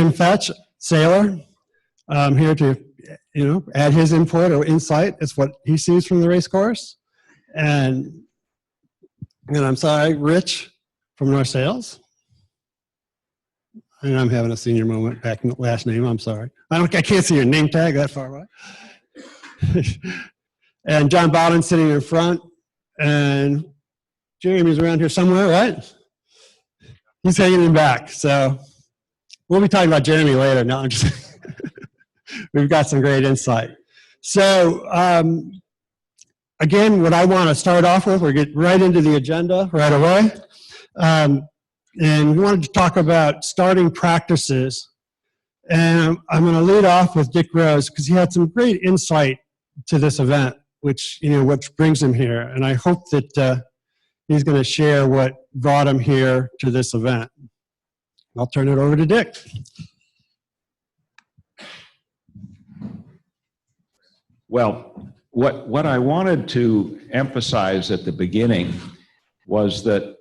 Tim Fetch, sailor, here to, add his input or insight as what he sees from the race course. And I'm sorry, Rich from North Sales. And I'm having a senior moment back in the last name, I'm sorry. I can't see your name tag that far away. And John Bowden sitting in front. And Jeremy's around here somewhere, right? He's hanging in back. So we'll be talking about Jeremy later. No, I'm just we've got some great insight. So again, what I want to start off with, we'll get right into the agenda right away. And we wanted to talk about starting practices. And I'm going to lead off with Dick Rose because he had some great insight to this event, which brings him here. And I hope that he's going to share what brought him here to this event. I'll turn it over to Dick. Well, what I wanted to emphasize at the beginning was that,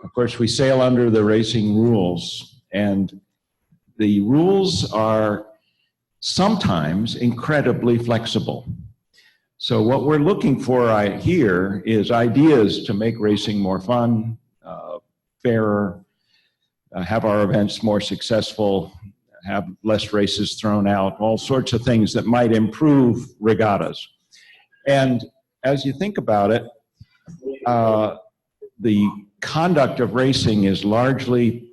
of course, we sail under the racing rules, and the rules are sometimes incredibly flexible. So what we're looking for here is ideas to make racing more fun, fairer, have our events more successful, have less races thrown out, all sorts of things that might improve regattas. And as you think about it, the conduct of racing is largely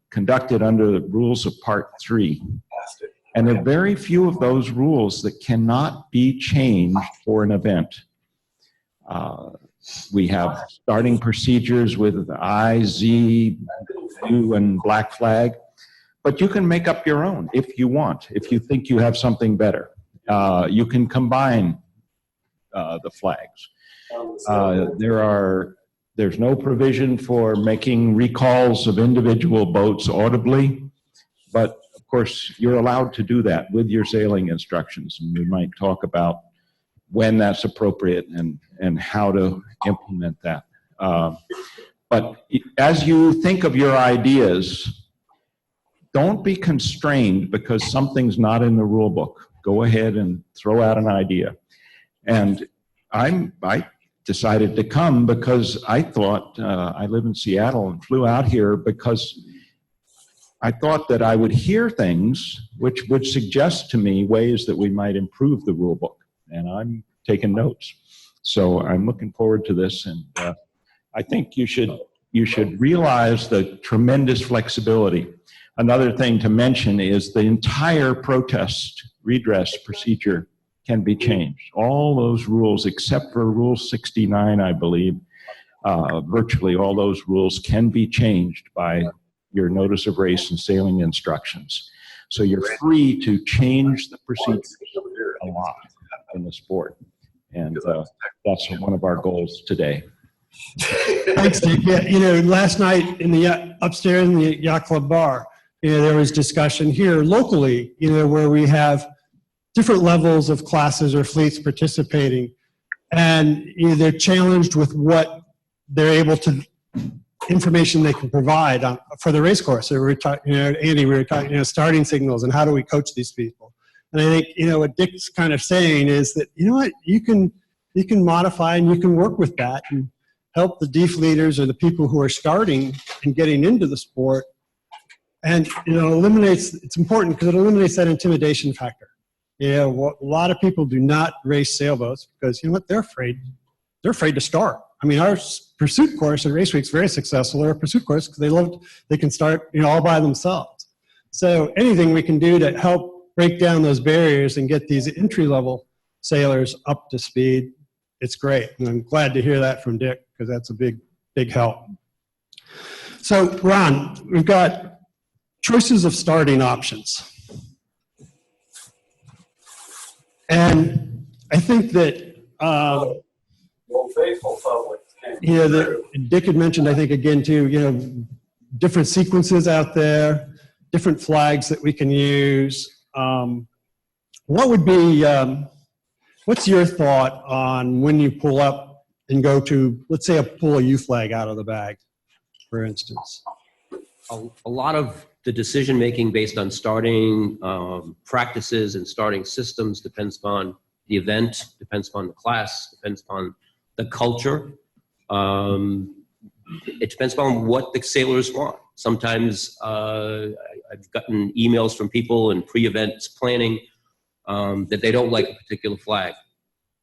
conducted under the rules of Part 3. And there are very few of those rules that cannot be changed for an event. We have starting procedures with I, Z, blue, and black flag, but you can make up your own if you want, if you think you have something better. You can combine the flags. There's no provision for making recalls of individual boats audibly, but of course you're allowed to do that with your sailing instructions, and we might talk about when that's appropriate and how to implement that. But as you think of your ideas, don't be constrained because something's not in the rule book. Go ahead and throw out an idea. And I decided to come because I thought, I live in Seattle and flew out here because I thought that I would hear things which would suggest to me ways that we might improve the rule book. And I'm taking notes. So I'm looking forward to this. And I think you should realize the tremendous flexibility. Another thing to mention is the entire protest redress procedure can be changed. All those rules, except for Rule 69, I believe, virtually all those rules can be changed by your notice of race and sailing instructions. So you're free to change the procedures a lot in the sport. And that's one of our goals today. Thanks, Dick. Yeah, last night in the upstairs in the Yacht Club bar, there was discussion here locally, where we have different levels of classes or fleets participating, and they're challenged with what they're able to, information they can provide for the race course. So Andy, we were talking, starting signals and how do we coach these people. And I think, what Dick's kind of saying is that, you can modify and you can work with that and help the defleeters or the people who are starting and getting into the sport. And, it's important because it eliminates that intimidation factor. A lot of people do not race sailboats because, they're afraid. They're afraid to start. I mean, our pursuit course at Race Week's very successful. Our pursuit course because they can start, all by themselves. So anything we can do to help break down those barriers and get these entry-level sailors up to speed, it's great. And I'm glad to hear that from Dick because that's a big, big help. So, Ron, we've got choices of starting options. And I think that, faithful public. Dick had mentioned, I think, again, too, different sequences out there, different flags that we can use. What would be, what's your thought on when you pull up and go to, let's say, pull a U flag out of the bag, for instance? A lot of the decision-making based on starting practices and starting systems depends upon the event, depends upon the class, depends upon the culture. It depends upon what the sailors want. Sometimes I've gotten emails from people in pre-event planning that they don't like a particular flag.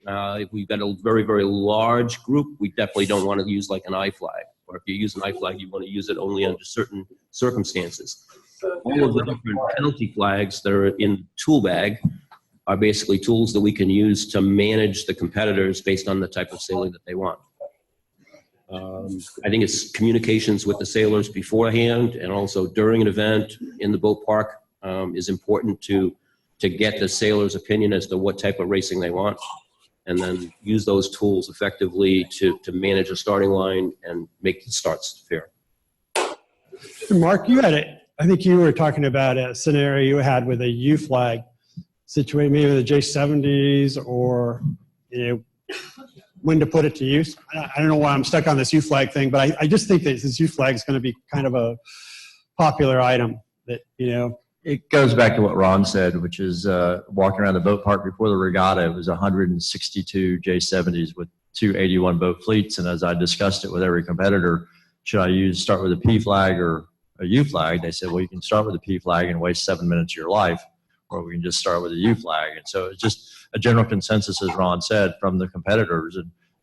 If we've got a very, very large group, we definitely don't want to use like an I flag. Or if you use an I flag, you want to use it only under certain circumstances. All of the different penalty flags that are in the tool bag are basically tools that we can use to manage the competitors based on the type of sailing that they want. I think it's communications with the sailors beforehand and also during an event in the boat park is important to get the sailors' opinion as to what type of racing they want, and then use those tools effectively to manage a starting line and make the starts fair. Mark, you had it. I think you were talking about a scenario you had with a U flag situation, maybe the J70s, or when to put it to use. I don't know why I'm stuck on this U flag thing, but I just think that this U flag is going to be kind of a popular item that, It goes back to what Ron said, which is walking around the boat park before the regatta, it was 162 J70s with 281 boat fleets. And as I discussed it with every competitor, should I start with a P flag or a U flag? They said, well, you can start with a P flag and waste 7 minutes of your life, or we can just start with a U flag. And so it's just a general consensus, as Ron said, from the competitors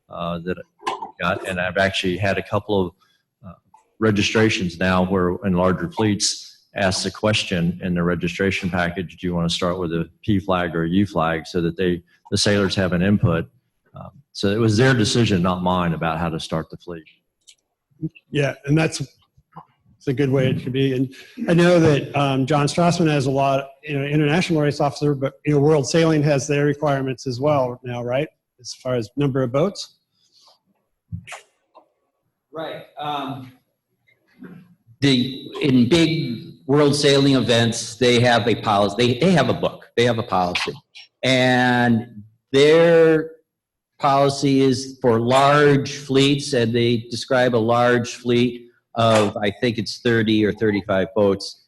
that we got. And I've actually had a couple of registrations now where in larger fleets ask the question in the registration package, do you want to start with a P flag or a U flag, so that the sailors have an input. So it was their decision, not mine, about how to start the fleet. Yeah, and it's a good way it could be. And I know that John Strassman has a lot, international race officer, but World Sailing has their requirements as well now, right? As far as number of boats. Right. In big World Sailing events, they have a policy. They have a book. They have a policy, and their policy is for large fleets, and they describe a large fleet of, I think it's 30 or 35 boats.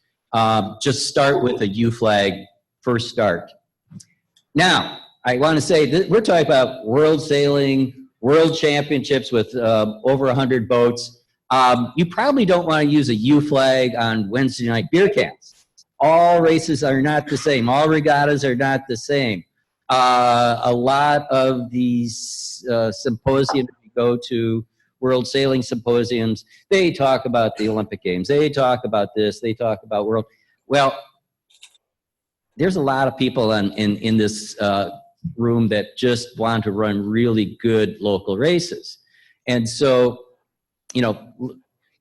Just start with a U flag first start. Now, I want to say that we're talking about World Sailing, World Championships with over 100 boats. You probably don't want to use a U flag on Wednesday night beer cans. All races are not the same. All regattas are not the same. A lot of these symposiums you go to, World Sailing Symposiums, they talk about the Olympic Games. They talk about this. They talk about World. Well, there's a lot of people in this room that just want to run really good local races. And so,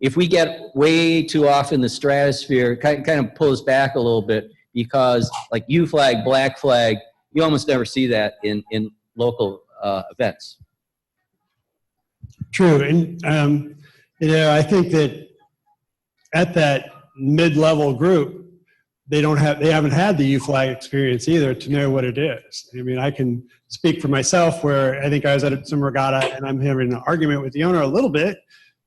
if we get way too off in the stratosphere, kind of pulls back a little bit, because like U flag, black flag, you almost never see that in local events. True. And, I think that at that mid-level group, they haven't had the U flag experience either to know what it is. I mean, I can speak for myself, where I think I was at some regatta and I'm having an argument with the owner a little bit,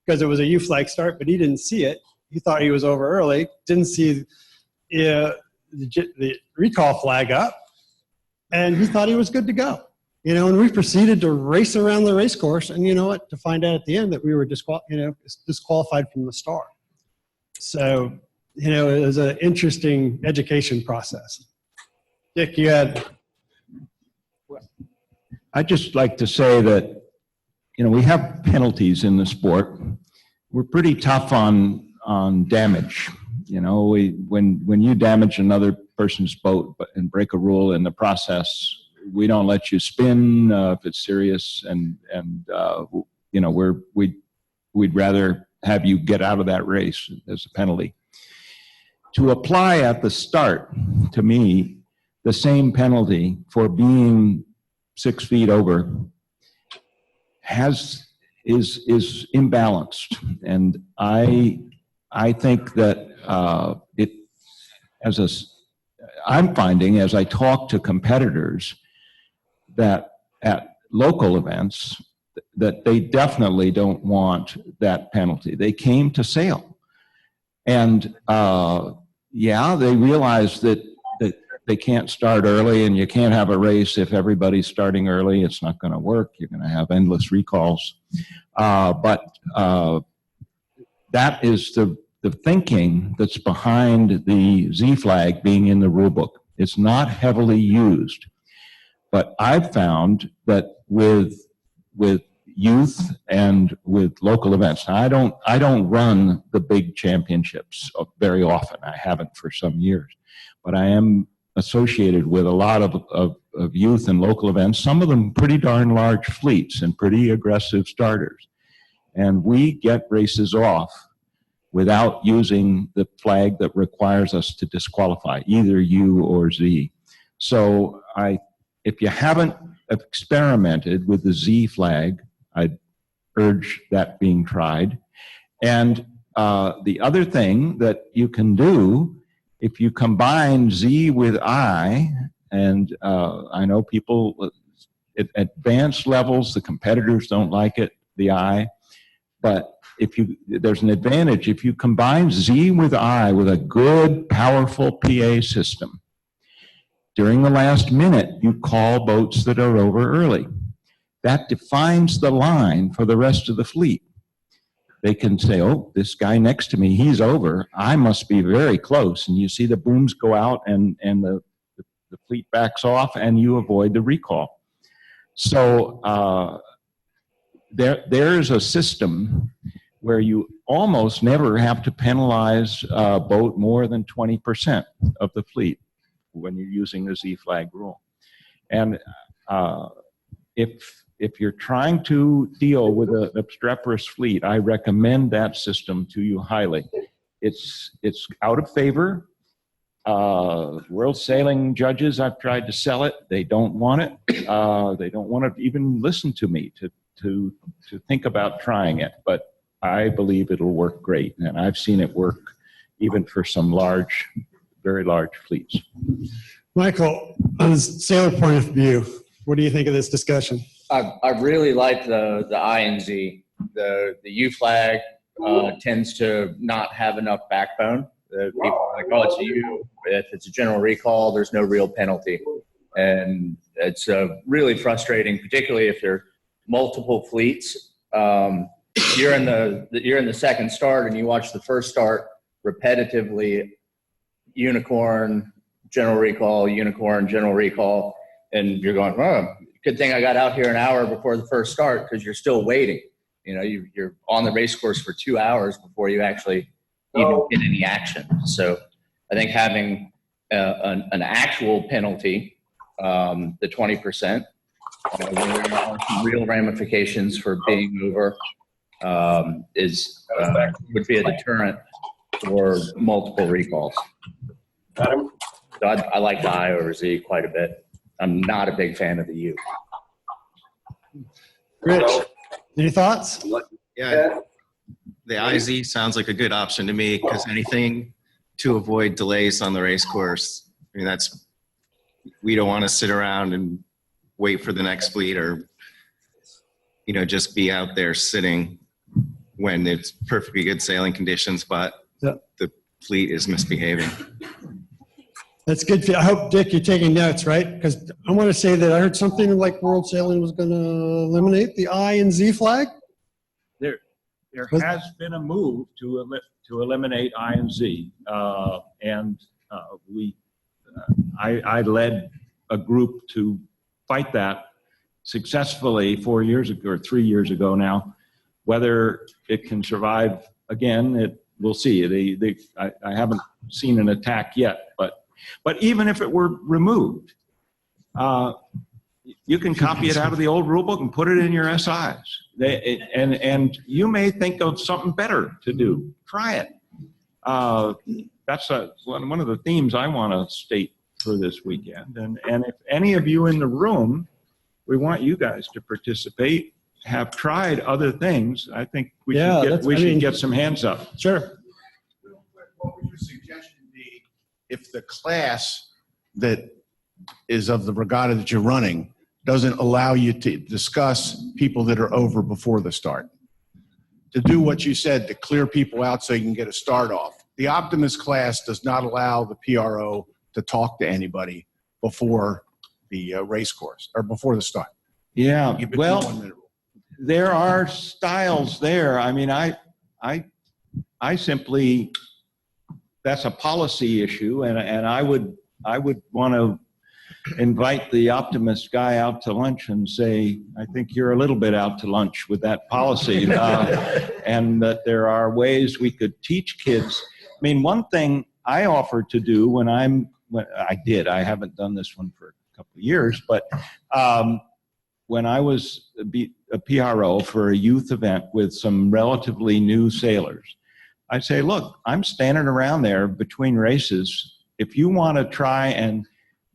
because it was a U flag start, but he didn't see it. He thought he was over early, didn't see the recall flag up, and he thought he was good to go. And we proceeded to race around the race course, and to find out at the end that we were disqualified from the start. So, it was an interesting education process. Dick, you had... I'd just like to say that we have penalties in the sport. We're pretty tough on damage. When you damage another person's boat and break a rule in the process, we don't let you spin if it's serious, and we'd rather have you get out of that race as a penalty. To apply at the start, to me, the same penalty for being 6 feet over is imbalanced, and I think that I'm finding, as I talk to competitors, that at local events that they definitely don't want that penalty. They came to sail, and yeah, they realize that they can't start early, and you can't have a race if everybody's starting early. It's not going to work. You're going to have endless recalls. But that is the thinking that's behind the Z flag being in the rule book. It's not heavily used. But I've found that with youth and with local events, now I don't run the big championships very often. I haven't for some years, but I am associated with a lot of youth and local events, some of them pretty darn large fleets and pretty aggressive starters. And we get races off without using the flag that requires us to disqualify, either U or Z. So if you haven't experimented with the Z flag, I'd urge that being tried. And the other thing that you can do, if you combine Z with I, and I know people at advanced levels, the competitors don't like it, the I, but there's an advantage. If you combine Z with I with a good, powerful PA system, during the last minute, you call boats that are over early. That defines the line for the rest of the fleet. They can say, oh, this guy next to me, he's over. I must be very close. And you see the booms go out and the fleet backs off and you avoid the recall. So there's a system where you almost never have to penalize a boat more than 20% of the fleet when you're using the Z flag rule. And if you're trying to deal with an obstreperous fleet, I recommend that system to you highly. It's out of favor. World sailing judges, I've tried to sell it. They don't want it. They don't want to even listen to me to think about trying it. But I believe it'll work great. And I've seen it work even for some very large fleets. Michael, on a sailor point of view, what do you think of this discussion? I really like the I and Z. The U flag tends to not have enough backbone. People are like, oh, it's a U. If it's a general recall, there's no real penalty. And it's really frustrating, particularly if there are multiple fleets. You're in the second start and you watch the first start repetitively, unicorn, general recall, unicorn, general recall, and you're going, oh, good thing I got out here an hour before the first start, because you're still waiting. You know, you're on the race course for 2 hours before you actually even get any action. So I think having an actual penalty, the 20%, where there are some real ramifications for being over, would be a deterrent for multiple recalls. Adam? So I like the I over Z quite a bit. I'm not a big fan of the U. Rich, any thoughts? Yeah, the IZ sounds like a good option to me, because anything to avoid delays on the race course. I mean, we don't want to sit around and wait for the next fleet, or, just be out there sitting when it's perfectly good sailing conditions, but the fleet is misbehaving. That's good. I hope, Dick, you're taking notes, right? Because I want to say that I heard something like World Sailing was going to eliminate the I and Z flag. There has been a move to eliminate I and Z, and I led a group to fight that successfully 4 years ago or 3 years ago now. Whether it can survive again, we'll see. I haven't seen an attack yet, but even if it were removed, you can copy it out of the old rule book and put it in your SIs. And you may think of something better to do. Try it. That's one of the themes I want to state for this weekend. And if any of you in the room, we want you guys to participate, have tried other things, I think we should get some hands up. Sure. What would your suggestion be if the class that is of the regatta that you're running doesn't allow you to discuss people that are over before the start? To do what you said, to clear people out so you can get a start off. the Optimist class does not allow the PRO to talk to anybody before the race course or before the start. Yeah, Keep it to well, 1 minute rule. there are styles there. I mean, I simply, that's a policy issue, and I would want to invite the Optimist guy out to lunch and say, I think you're a little bit out to lunch with that policy, and that there are ways we could teach kids. I mean, one thing I offer to do I haven't done this one for a couple of years, but when I was a PRO for a youth event with some relatively new sailors, I'd say, look, I'm standing around there between races. If you want to try and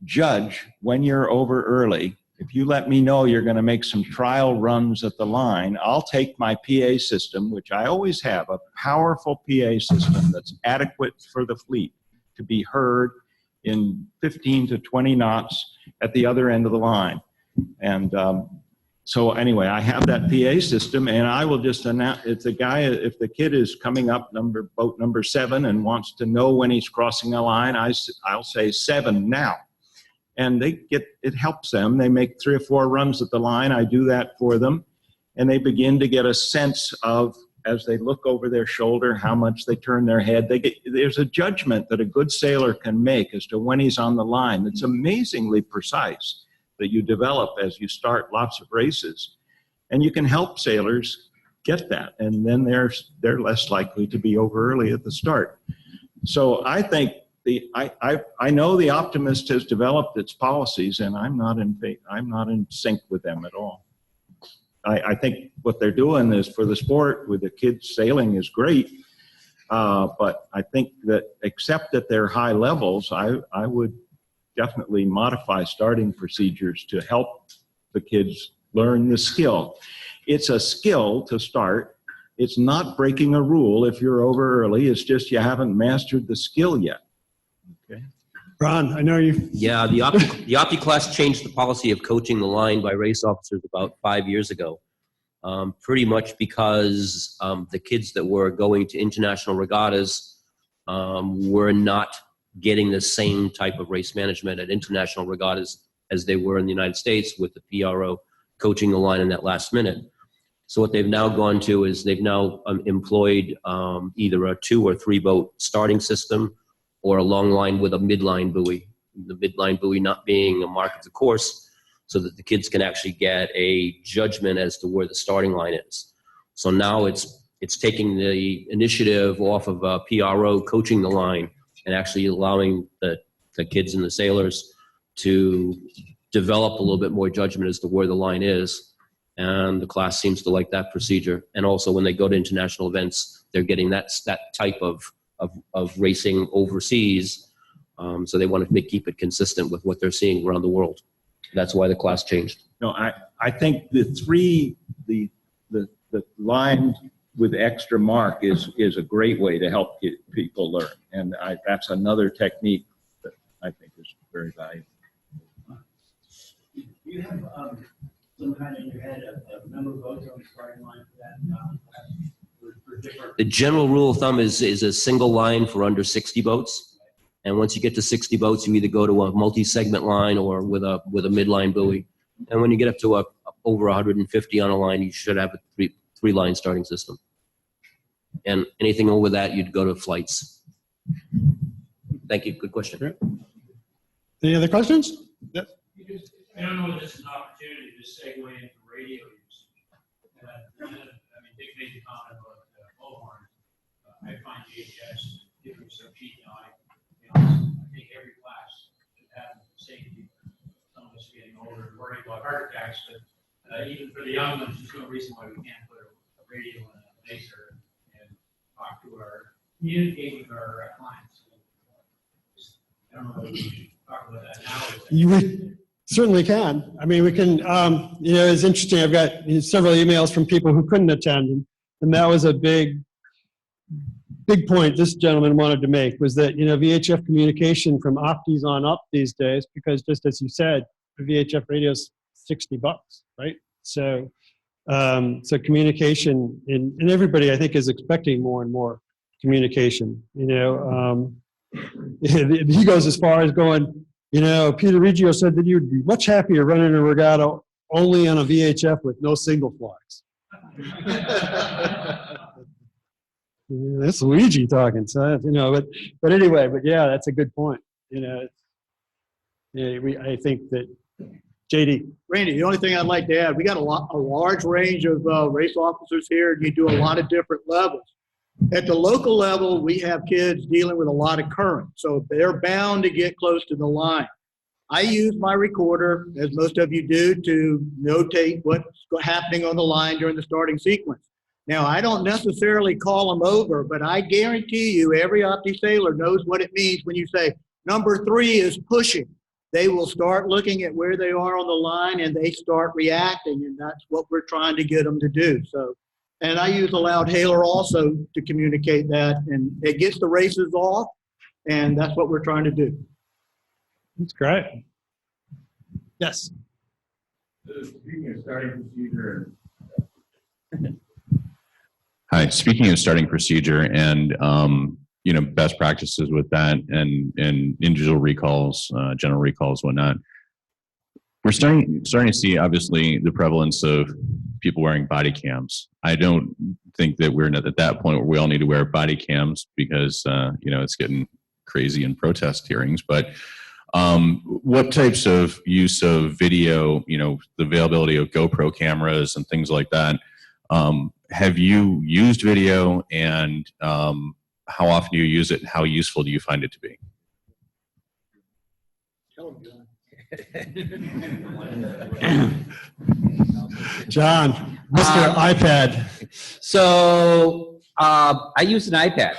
judge when you're over early, if you let me know you're going to make some trial runs at the line, I'll take my PA system, which I always have, a powerful PA system that's adequate for the fleet to be heard in 15 to 20 knots at the other end of the line. And so anyway, I have that PA system, and I will just announce, if the kid is coming up boat number 7 and wants to know when he's crossing a line, I'll say 7 now. And it helps them. They make 3 or 4 runs at the line. I do that for them. And they begin to get a sense of, as they look over their shoulder, how much they turn their head. There's a judgment that a good sailor can make as to when he's on the line that's amazingly precise, that you develop as you start lots of races. And you can help sailors get that. And then they're less likely to be over early at the start. So I think I know the Optimist has developed its policies, and I'm not in sync with them at all. I think what they're doing is for the sport with the kids sailing is great, but I think that except at their high levels, I would definitely modify starting procedures to help the kids learn the skill. It's a skill to start. It's not breaking a rule if you're over early. It's just you haven't mastered the skill yet. Okay. Ron, I know you. Yeah, the Opti class changed the policy of coaching the line by race officers about 5 years ago, pretty much because the kids that were going to international regattas were not getting the same type of race management at international regattas as they were in the United States with the PRO coaching the line in that last minute. So what they've now gone to is they've now employed either a 2 or 3 boat starting system or a long line with a midline buoy, the midline buoy not being a mark of the course, so that the kids can actually get a judgment as to where the starting line is. So now it's taking the initiative off of a PRO coaching the line and actually allowing the kids and the sailors to develop a little bit more judgment as to where the line is. And the class seems to like that procedure. And also when they go to international events, they're getting that type of racing overseas. So they want to keep it consistent with what they're seeing around the world. That's why the class changed. No, I think the line with extra mark is a great way to help people learn. And that's another technique that I think is very valuable. Do you have some kind of in your head a number of votes on the starting line for that? The general rule of thumb is a single line for under 60 boats. And once you get to 60 boats, you either go to a multi-segment line or with a midline buoy. And when you get up to over 150 on a line, you should have a three-line starting system. And anything over that, you'd go to flights. Thank you. Good question. Any other questions? Yep. I don't know if this is an opportunity to segue into radio use. I mean, Dick made the comment about bullhorn. I find JHS giving some cheap eye. I think every class should have safety. Some of us are getting older and worried about heart attacks, but even for the young ones, there's no reason why we can't put a radio in a laser and talk to communicate with our clients. I don't know if we should talk about that now. Certainly can. I mean, we can, it's interesting. I've got several emails from people who couldn't attend, and that was a big point this gentleman wanted to make, was that, VHF communication from Opti's on up these days, because just as you said, the VHF radio is $60, right? So communication, and everybody, I think, is expecting more and more communication. He goes as far as going, Peter Reggio said that you'd be much happier running a regatta only on a VHF with no single flags. That's Luigi talking, so but anyway, but yeah, that's a good point. I think that JD. Randy, the only thing I'd like to add, we got a large range of race officers here, and you do a lot of different levels. At the local level, we have kids dealing with a lot of current, so they're bound to get close to the line. I use my recorder, as most of you do, to notate what's happening on the line during the starting sequence. Now, I don't necessarily call them over, but I guarantee you every Opti sailor knows what it means when you say, number 3 is pushing. They will start looking at where they are on the line and they start reacting, and that's what we're trying to get them to do. So, and I use a loud hailer also to communicate that, and it gets the races off, and that's what we're trying to do. That's great. Yes. Speaking of starting procedure. Hi, speaking of starting procedure and best practices with that and individual recalls, general recalls, whatnot. We're starting to see obviously the prevalence of people wearing body cams. I don't think that we're at that point where we all need to wear body cams because it's getting crazy in protest hearings. But what types of use of video, the availability of GoPro cameras and things like that, have you used video, and how often do you use it, and how useful do you find it to be? John, Mr. iPad. So I use an iPad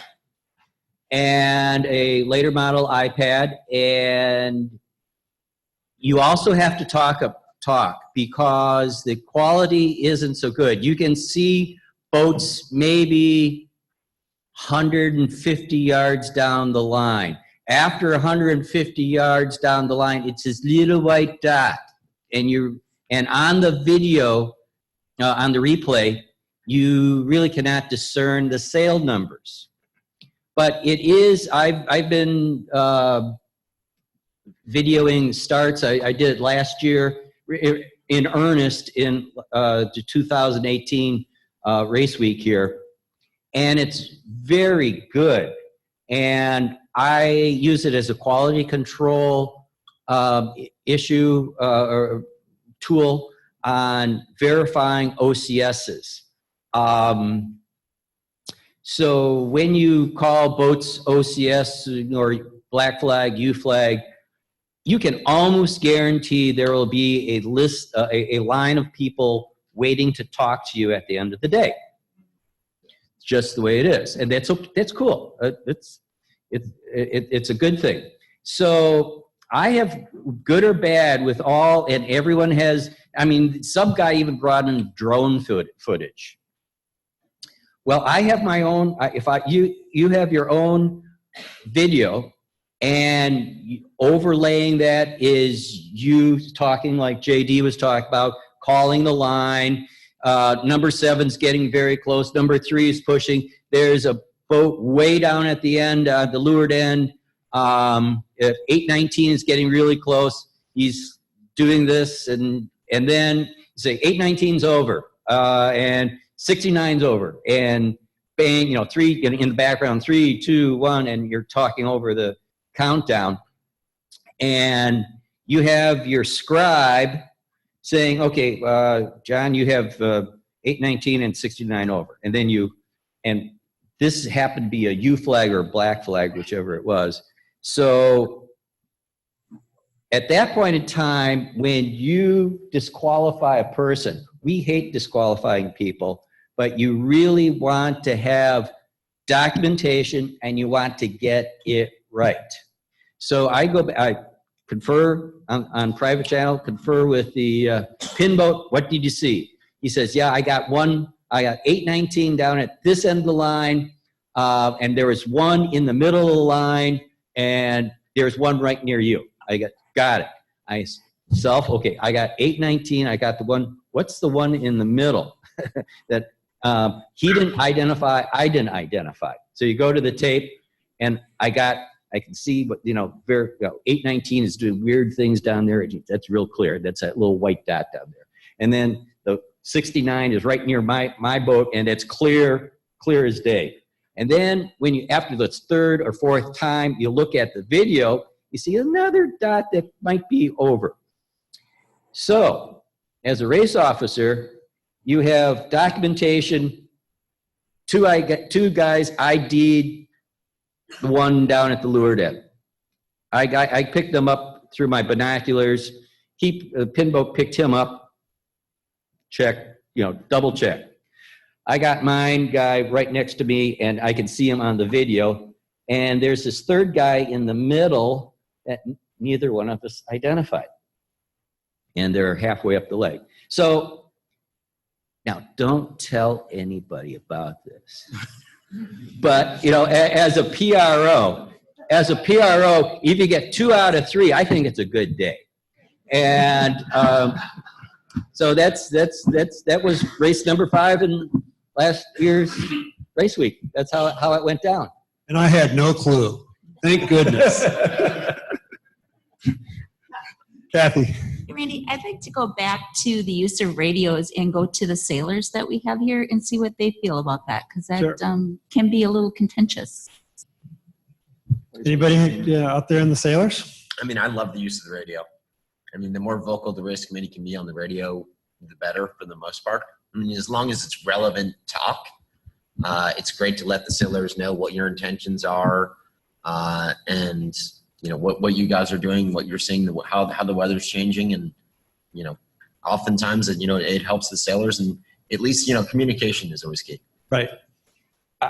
and a later model iPad, and you also have to talk because the quality isn't so good. You can see boats maybe 150 yards down the line. After 150 yards down the line, it's this little white dot, and on the video, on the replay, you really cannot discern the sail numbers. But it is, I've been videoing starts. I did it last year in earnest in the 2018 race week here, and it's very good. And I use it as a quality control issue or tool on verifying OCSs. So when you call boats OCS or black flag, U flag, you can almost guarantee there will be a list, a line of people waiting to talk to you at the end of the day. It's just the way it is, and that's cool. It's a good thing. So I have good or bad with all, and everyone has. I mean, some guy even brought in drone footage. Well, I have my own. You have your own video, and overlaying that is you talking like JD was talking about, calling the line. Number 7's getting very close. Number 3 is pushing. There's a boat way down at the end, the leeward end. 819 is getting really close. He's doing this, and then say 819's over, and 69's over, and bang, 3 in the background, 3, 2, 1, and you're talking over the countdown, and you have your scribe saying, okay, John, you have 819 and 69 over, and then and this happened to be a U flag or a black flag, whichever it was. So at that point in time, when you disqualify a person, we hate disqualifying people, but you really want to have documentation and you want to get it right. So I confer on private channel, confer with the pin boat. What did you see? He says, yeah, I got 819 down at this end of the line, and there was one in the middle of the line, and there's one right near you. I got it. Okay, I got 819, I got the one, what's the one in the middle that he didn't identify, I didn't identify. So you go to the tape, and I can see, but 819 is doing weird things down there. That's real clear. That's that little white dot down there. And then the 69 is right near my boat, and it's clear as day. And then after the third or fourth time you look at the video, you see another dot that might be over. So as a race officer, you have documentation. Two guys ID'd the one down at the lure den. I picked them up through my binoculars. Pinboat picked him up. Check, double check. I got mine guy right next to me, and I can see him on the video. And there's this third guy in the middle that neither one of us identified. And they're halfway up the lake. So now don't tell anybody about this. But, as a PRO, if you get 2 out of 3, I think it's a good day. And so that was race number 5 in last year's race week. That's how it went down. And I had no clue. Thank goodness. Kathy. Randy, I'd like to go back to the use of radios and go to the sailors that we have here and see what they feel about that, because that Sure. Can be a little contentious. Anybody out there in the sailors? I mean, I love the use of the radio. I mean, the more vocal the race committee can be on the radio, the better for the most part. I mean, as long as it's relevant talk, it's great to let the sailors know what your intentions are, and what you guys are doing, what you're seeing, how the weather's changing, and oftentimes it helps the sailors, and at least communication is always key. Right.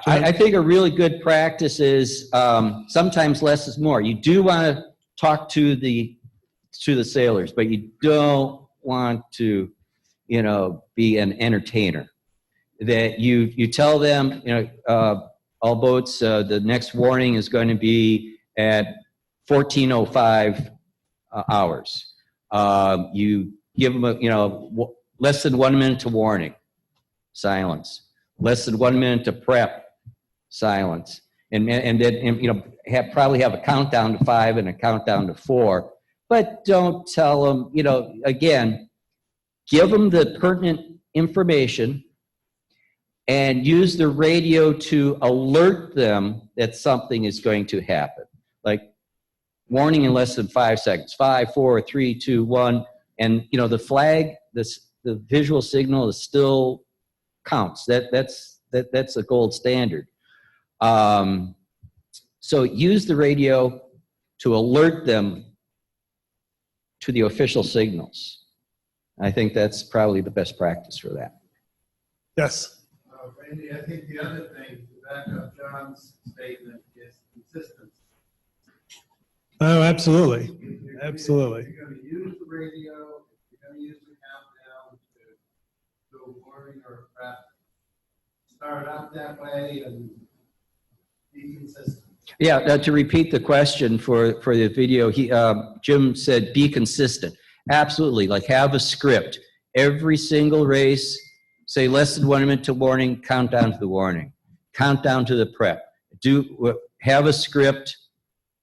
I think a really good practice is sometimes less is more. You do want to talk to the sailors, but you don't want to be an entertainer. That you tell them all boats, the next warning is going to be at 14:05 hours. You give them less than 1 minute to warning, silence. Less than 1 minute to prep, silence. And then probably have a countdown to 5 and a countdown to 4. But don't tell them, again, give them the pertinent information and use the radio to alert them that something is going to happen. Like warning in less than 5 seconds, 5, 4, 3, 2, 1. And, the flag, the visual signal is still counts. That's a gold standard. So use the radio to alert them to the official signals. I think that's probably the best practice for that. Yes. Randy, I think the other thing to back up John's statement is consistency. Oh, absolutely. Absolutely. If you're going to use the radio, if you're going to use the countdown to do a warning or a prep, start out that way and be consistent. Yeah, to repeat the question for the video, Jim said be consistent. Absolutely, like have a script. Every single race, say less than 1 minute to warning, countdown to the warning, countdown to the prep. Have a script,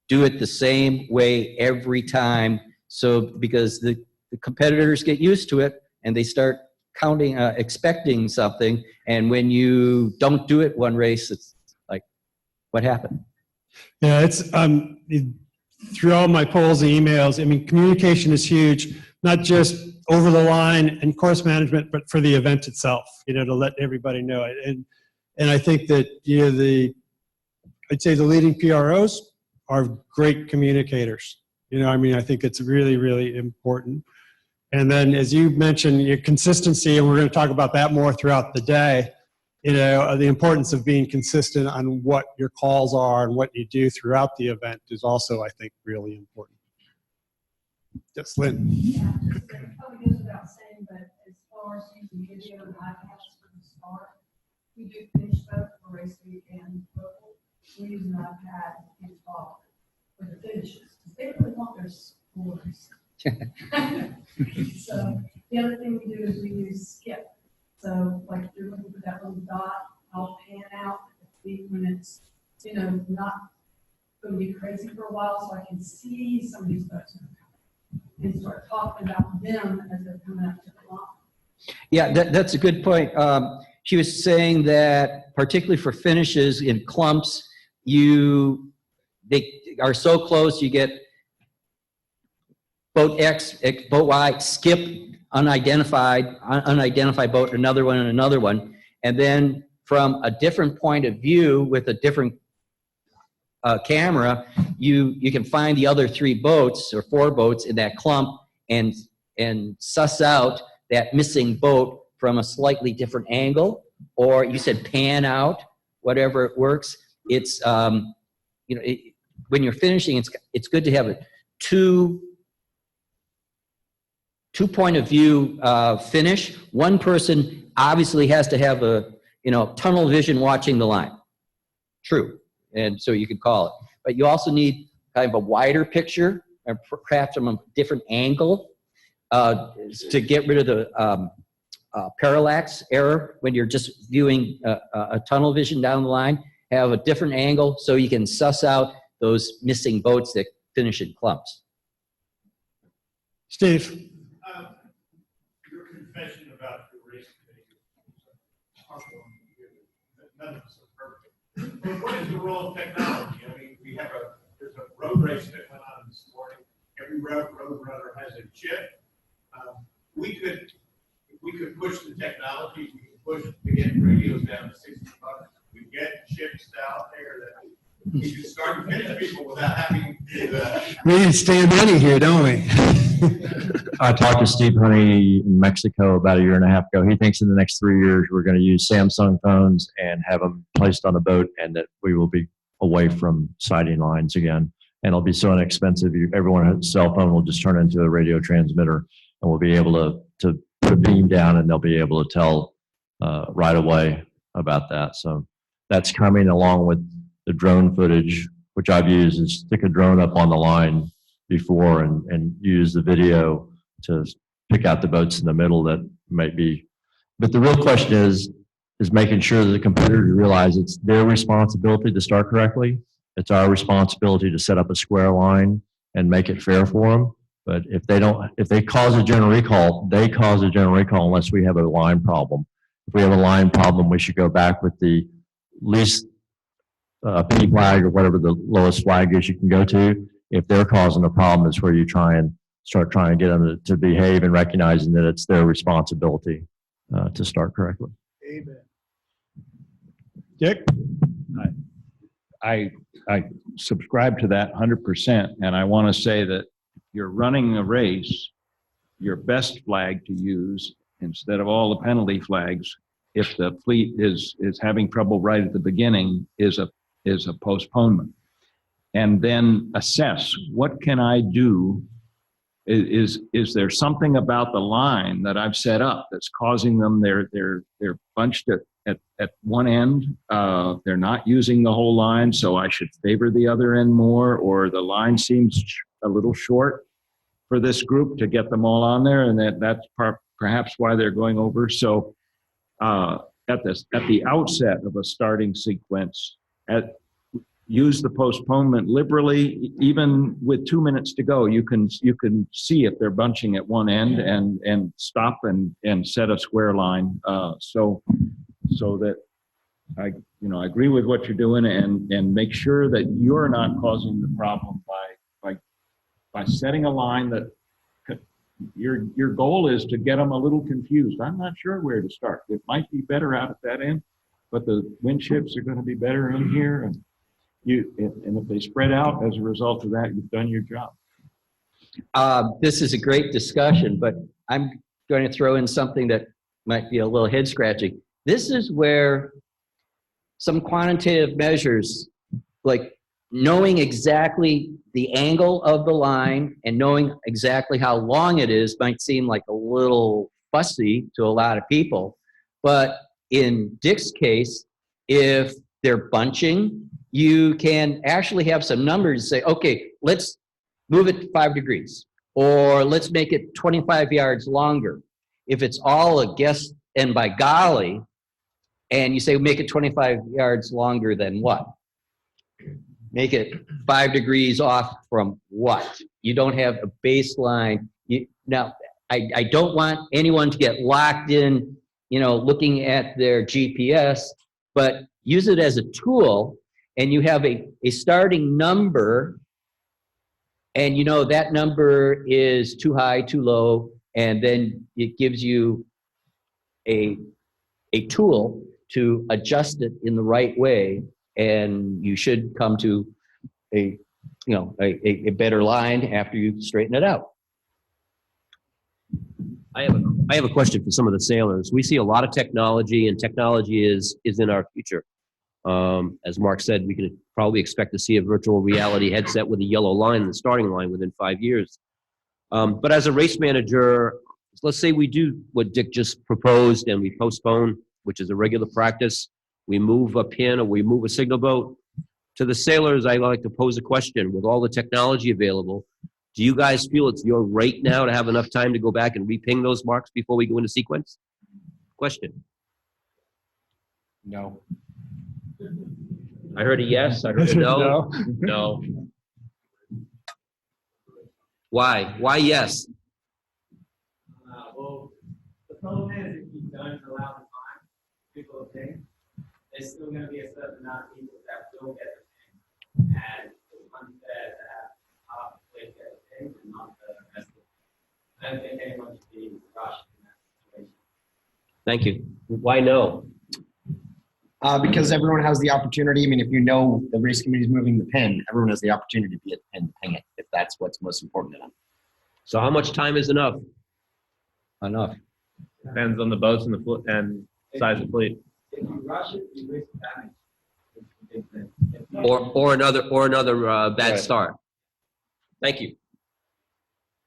do it the same way every time. So because the competitors get used to it and they start counting, expecting something. And when you don't do it one race, it's like, what happened? Yeah, it's through all my polls and emails, I mean, communication is huge, not just over the line and course management, but for the event itself, to let everybody know it. And I think that, I'd say the leading PROs are great communicators. I think it's really, really important. And then, as you mentioned, your consistency, and we're going to talk about that more throughout the day, the importance of being consistent on what your calls are and what you do throughout the event is also, I think, really important. Yes, Lynn. Yeah, it probably goes without saying, but as far as using video and iPads for the start, we do finish both for race week and local. We use an iPad and talk for the finishes. They really want their scores. So the other thing we do is we use skip. So like if you're looking for that little dot, I'll pan out when it's so I can see some of these boats and start talking about them as they're coming up to the line. Yeah, that's a good point. She was saying that particularly for finishes in clumps, they are so close, you get boat X, boat Y, skip, unidentified boat, another one. And then from a different point of view with a different camera, you can find the other 3 boats or 4 boats in that clump and suss out that missing boat from a slightly different angle, or you said pan out, whatever it works. It's, when you're finishing, it's good to have a two point of view finish. One person obviously has to have a, tunnel vision watching the line. True. And so you could call it. But you also need kind of a wider picture, or perhaps from a different angle, to get rid of the parallax error when you're just viewing a tunnel vision down the line. Have a different angle so you can suss out those missing boats that finish in clumps. Steve? Your confession about the race committee, none of us are perfect. But what is the role of technology? I mean, there's a road race that went on this morning. Every road runner has a chip. If we could push the technology, we could push to get radios down to $60. We get chips out there that we can start to finish people without having to do that. We need to stand money here, don't we? I talked to Steve Honey in Mexico about a year and a half ago. He thinks in the next 3 years we're going to use Samsung phones and have them placed on a boat, and that we will be away from sighting lines again. And it'll be so inexpensive. Everyone has a cell phone will just turn into a radio transmitter, and we'll be able to put a beam down, and they'll be able to tell right away about that. So that's coming along with the drone footage, which I've used, is stick a drone up on the line before and use the video to pick out the boats in the middle that might be. But the real question is making sure that the competitors realize it's their responsibility to start correctly. It's our responsibility to set up a square line and make it fair for them. But if they cause a general recall, they cause a general recall unless we have a line problem. If we have a line problem, we should go back with the least P flag or whatever the lowest flag is you can go to. If they're causing a problem, it's where you start trying to get them to behave and recognizing that it's their responsibility to start correctly. Amen. Dick? I subscribe to that 100%, and I want to say that if you're running a race, your best flag to use instead of all the penalty flags, if the fleet is having trouble right at the beginning, is a postponement. And then assess, what can I do? Is there something about the line that I've set up that's causing them, they're bunched at one end, they're not using the whole line, so I should favor the other end more, or the line seems a little short for this group to get them all on there, and that's perhaps why they're going over. So at the outset of a starting sequence, use the postponement liberally. Even with 2 minutes to go, you can see if they're bunching at one end and stop and set a square line. So that I agree with what you're doing, and make sure that you're not causing the problem by setting a line that your goal is to get them a little confused. I'm not sure where to start. It might be better out at that end, but the wind chips are going to be better in here, and if they spread out as a result of that, you've done your job. This is a great discussion, but I'm going to throw in something that might be a little head scratching. This is where some quantitative measures, like knowing exactly the angle of the line and knowing exactly how long it is, might seem like a little fussy to a lot of people. But in Dick's case, if they're bunching, you can actually have some numbers and say, okay, let's move it 5 degrees, or let's make it 25 yards longer. If it's all a guess and by golly, and you say make it 25 yards longer than what? Make it 5 degrees off from what? You don't have a baseline. Now, I don't want anyone to get locked in, looking at their GPS, but use it as a tool, and you have a starting number, and that number is too high, too low, and then it gives you a tool to adjust it in the right way, and you should come to a better line after you straighten it out. I have a question for some of the sailors. We see a lot of technology, and technology is in our future. As Mark said, we can probably expect to see a virtual reality headset with a yellow line in the starting line within 5 years. But as a race manager, let's say we do what Dick just proposed and we postpone, which is a regular practice. We move a pin or we move a signal boat. To the sailors, I like to pose a question. With all the technology available, do you guys feel it's your right now to have enough time to go back and reping those marks before we go into sequence? Question. No. I heard a yes. I heard a no. No. Why? Why yes? Well, the problem is if you don't allow the time, people are saying, there's still going to be a certain amount of people that will get the thing. And it's unfair to have half the fleet get the thing and not the rest of it. I don't think anyone should be rushed in that situation. Thank you. Why no? Because everyone has the opportunity. I mean, if the race committee is moving the pin, everyone has the opportunity to be at the pin to ping it, if that's what's most important to them. So how much time is enough? Enough. Depends on the boats and and size of fleet. If you rush it, you risk damage. Or another bad start. Thank you.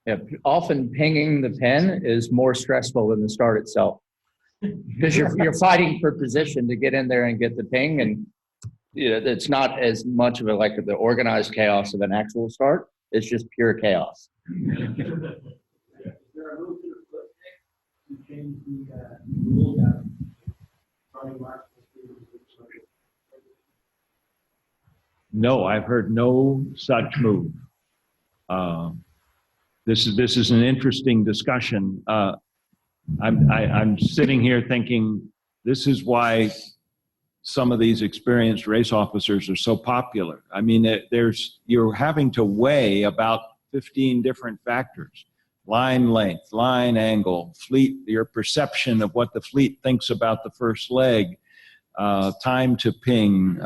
Yeah, often pinging the pin is more stressful than the start itself. Because you're fighting for position to get in there and get the ping, and it's not as much of the organized chaos of an actual start. It's just pure chaos. Is there a move to the foot stick to change the rule that running marks? No, I've heard no such move. This is an interesting discussion. I'm sitting here thinking this is why some of these experienced race officers are so popular. I mean, you're having to weigh about 15 different factors: line length, line angle, fleet, your perception of what the fleet thinks about the first leg, time to ping,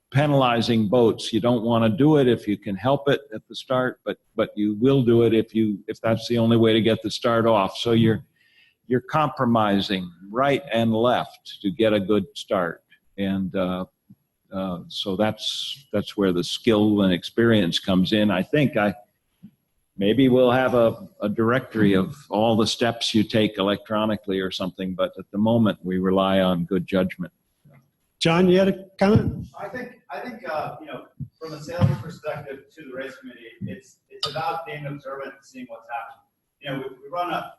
penalizing boats. You don't want to do it if you can help it at the start, but you will do it if that's the only way to get the start off. So you're compromising right and left to get a good start, and so that's where the skill and experience comes in. I think maybe we'll have a directory of all the steps you take electronically or something, but at the moment we rely on good judgment. John, you had a comment? I think from a sales perspective to the race committee, it's about being observant and seeing what's happening.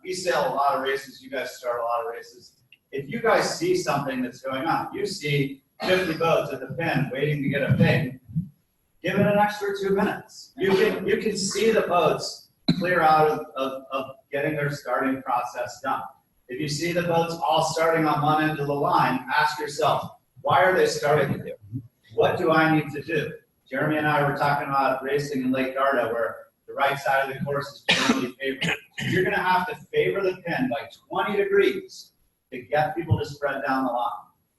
We sail a lot of races. You guys start a lot of races. If you guys see something that's going on, you see 50 boats at the pin waiting to get a ping, give it an extra 2 minutes. You can see the boats clear out of getting their starting process done. If you see the boats all starting on one end of the line, ask yourself, why are they starting to do? What do I need to do? Jeremy and I were talking about racing in Lake Garda, where the right side of the course is generally favored. You're going to have to favor the pin by 20 degrees to get people to spread down the line.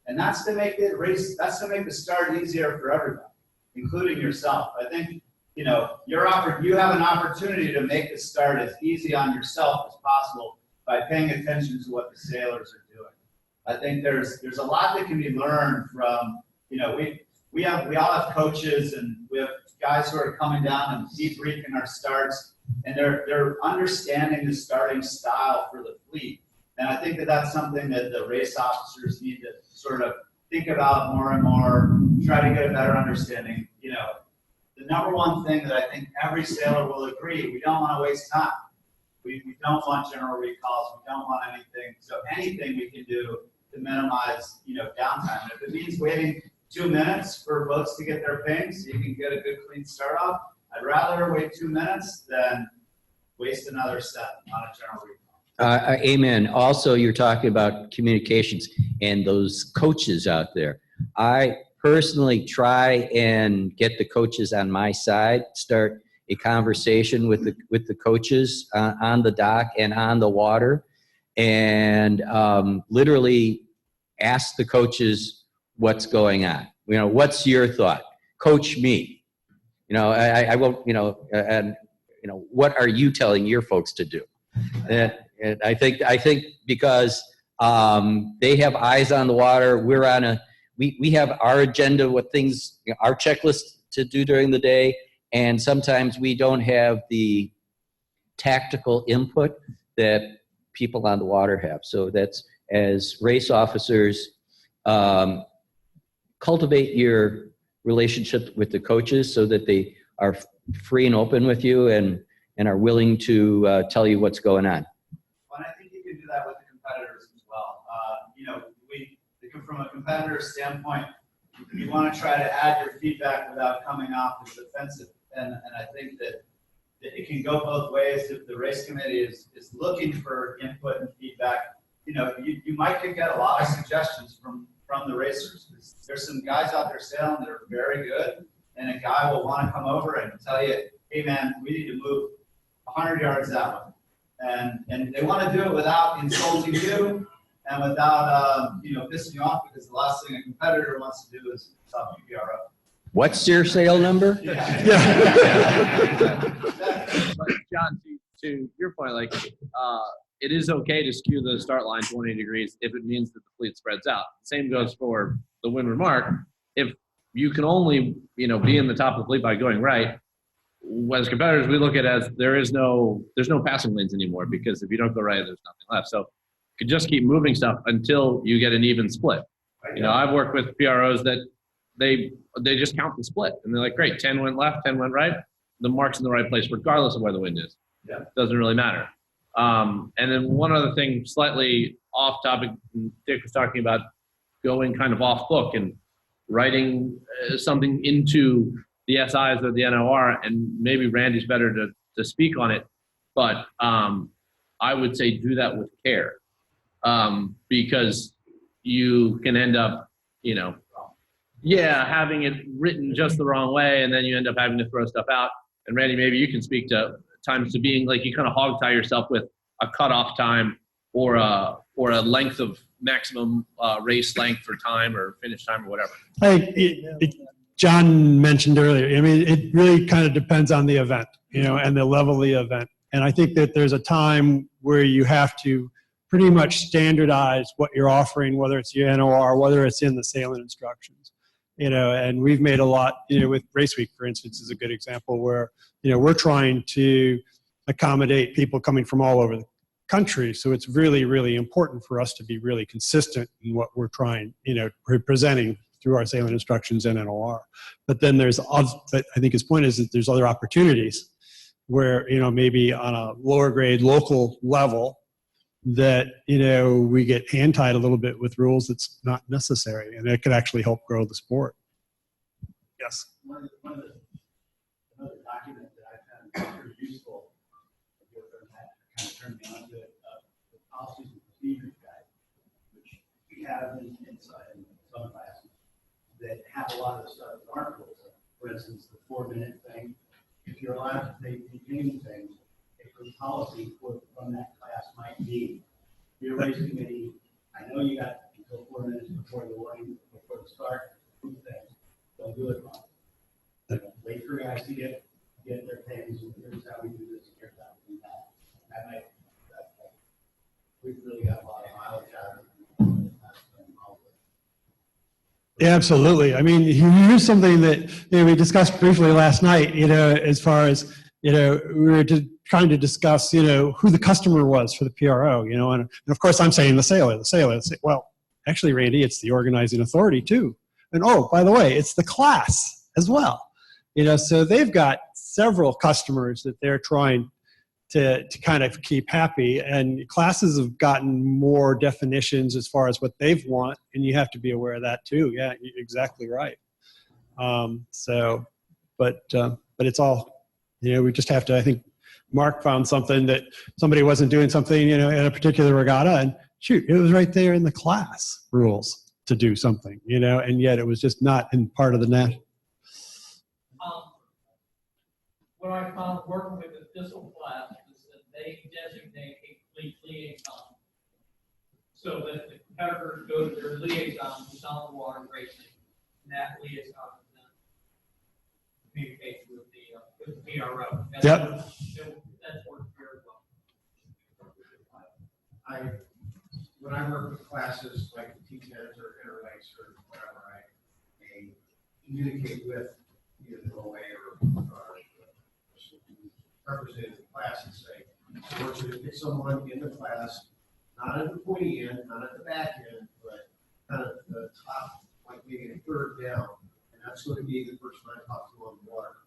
And that's to make the start easier for everybody, including yourself. I think, you have an opportunity to make the start as easy on yourself as possible by paying attention to what the sailors are doing. I think there's a lot that can be learned from, we all have coaches and we have guys who are coming down and debriefing our starts, and they're understanding the starting style for the fleet. And I think that's something that the race officers need to sort of think about more and more, try to get a better understanding. The number one thing that I think every sailor will agree, we don't want to waste time. We don't want general recalls. We don't want anything. So anything we can do to minimize, downtime. And if it means waiting 2 minutes for boats to get their ping so you can get a good clean start off. I'd rather wait 2 minutes than waste another step on a general recall. Amen. Also, you're talking about communications and those coaches out there. I personally try and get the coaches on my side, start a conversation with the coaches on the dock and on the water, and literally ask the coaches what's going on. You know, what's your thought? Coach me. You know, I won't. You know, and you know, what are you telling your folks to do? And I think because they have eyes on the water, we're on we have our agenda, what things, you know, our checklist to do during the day, and sometimes we don't have the tactical input that people on the water have. So that's, as race officers, cultivate your relationship with the coaches so that they are free and open with you and are willing to tell you what's going on. Well, I think you can do that with the competitors as well. You know, from a competitor standpoint, you want to try to add your feedback without coming off as defensive. And I think that it can go both ways. If the race committee is looking for input and feedback, you know, you might get a lot of suggestions from the racers. There's some guys out there sailing that are very good, and a guy will want to come over and tell you, hey man, we need to move 100 yards that way. And they want to do it without insulting you and without, you know, pissing you off, because the last thing a competitor wants to do is stop you PRO. What's your sale number? But John, to your point, like, it is okay to skew the start line 20 degrees if it means that the fleet spreads out. Same goes for the windward mark. If you can only, you know, be in the top of the fleet by going right, as competitors, we look at it as there's no passing lanes anymore, because if you don't go right, there's nothing left. So you can just keep moving stuff until you get an even split. You know, I've worked with PROs that they just count the split, and they're like, great, 10 went left, 10 went right. The mark's in the right place, regardless of where the wind is. Yeah. Doesn't really matter. And then one other thing, slightly off topic, Dick was talking about going kind of off book and writing something into the SIs or the NOR, and maybe Randy's better to speak on it, but I would say do that with care, because you can end up, you know, having it written just the wrong way, and then you end up having to throw stuff out. And Randy, maybe you can speak to times to being like, you kind of hog tie yourself with a cutoff time or a length of maximum race length or time or finish time or whatever. John mentioned earlier, I mean, it really kind of depends on the event, you know, and the level of the event. And I think that there's a time where you have to pretty much standardize what you're offering, whether it's your NOR, whether it's in the sailing instructions. You know, and we've made a lot, you know, with Race Week, for instance, is a good example where, you know, we're trying to accommodate people coming from all over the country. So it's really, really important for us to be really consistent in what we're trying, you know, presenting through our sailing instructions and NOR. But then but I think his point is that there's other opportunities where, you know, maybe on a lower grade local level that, you know, we get hand tied a little bit with rules that's not necessary, and it could actually help grow the sport. Yes. Another document that I found pretty useful, kind of turned me on to it, the policies and procedures guide, which we have inside in some classes that have a lot of stuff that aren't rules. For instance, the 4-minute thing. If you're allowed to take retaining things, a policy from that class might be your race committee. I know you got until 4 minutes before the warning, before the start, do things. Don't do it wrong. Wait for guys to get their things. Here's how we do this. Here's how we do that. We've really got a lot of mileage out of it. Yeah, absolutely. I mean, here's something that, you know, we discussed briefly last night, you know, as far as, you know, we were trying to discuss, you know, who the customer was for the PRO, you know, and of course I'm saying the sailor. Well, actually, Randy, it's the organizing authority too. And oh, by the way, it's the class as well. You know, so they've got several customers that they're trying to kind of keep happy. And classes have gotten more definitions as far as what they've want, and you have to be aware of that too. Yeah, you're exactly right. But it's all, we just have to, I think Mark found something that somebody wasn't doing something, in a particular regatta, and shoot, it was right there in the class rules to do something, and yet it was just not in part of the net. What I found working with the THISL class is that they designate a fleet liaison so that the competitors go to their liaison who's on the water racing, and that liaison communicate with the PRO. That's worked very well. When I work with classes like the T10s or interlinks or whatever, I communicate with either the OA or representative of the class and say, I want you to pick someone in the class, not at the pointy end, not at the back end, but kind of the top, like maybe a third down. And that's going to be the person I talk to on the water.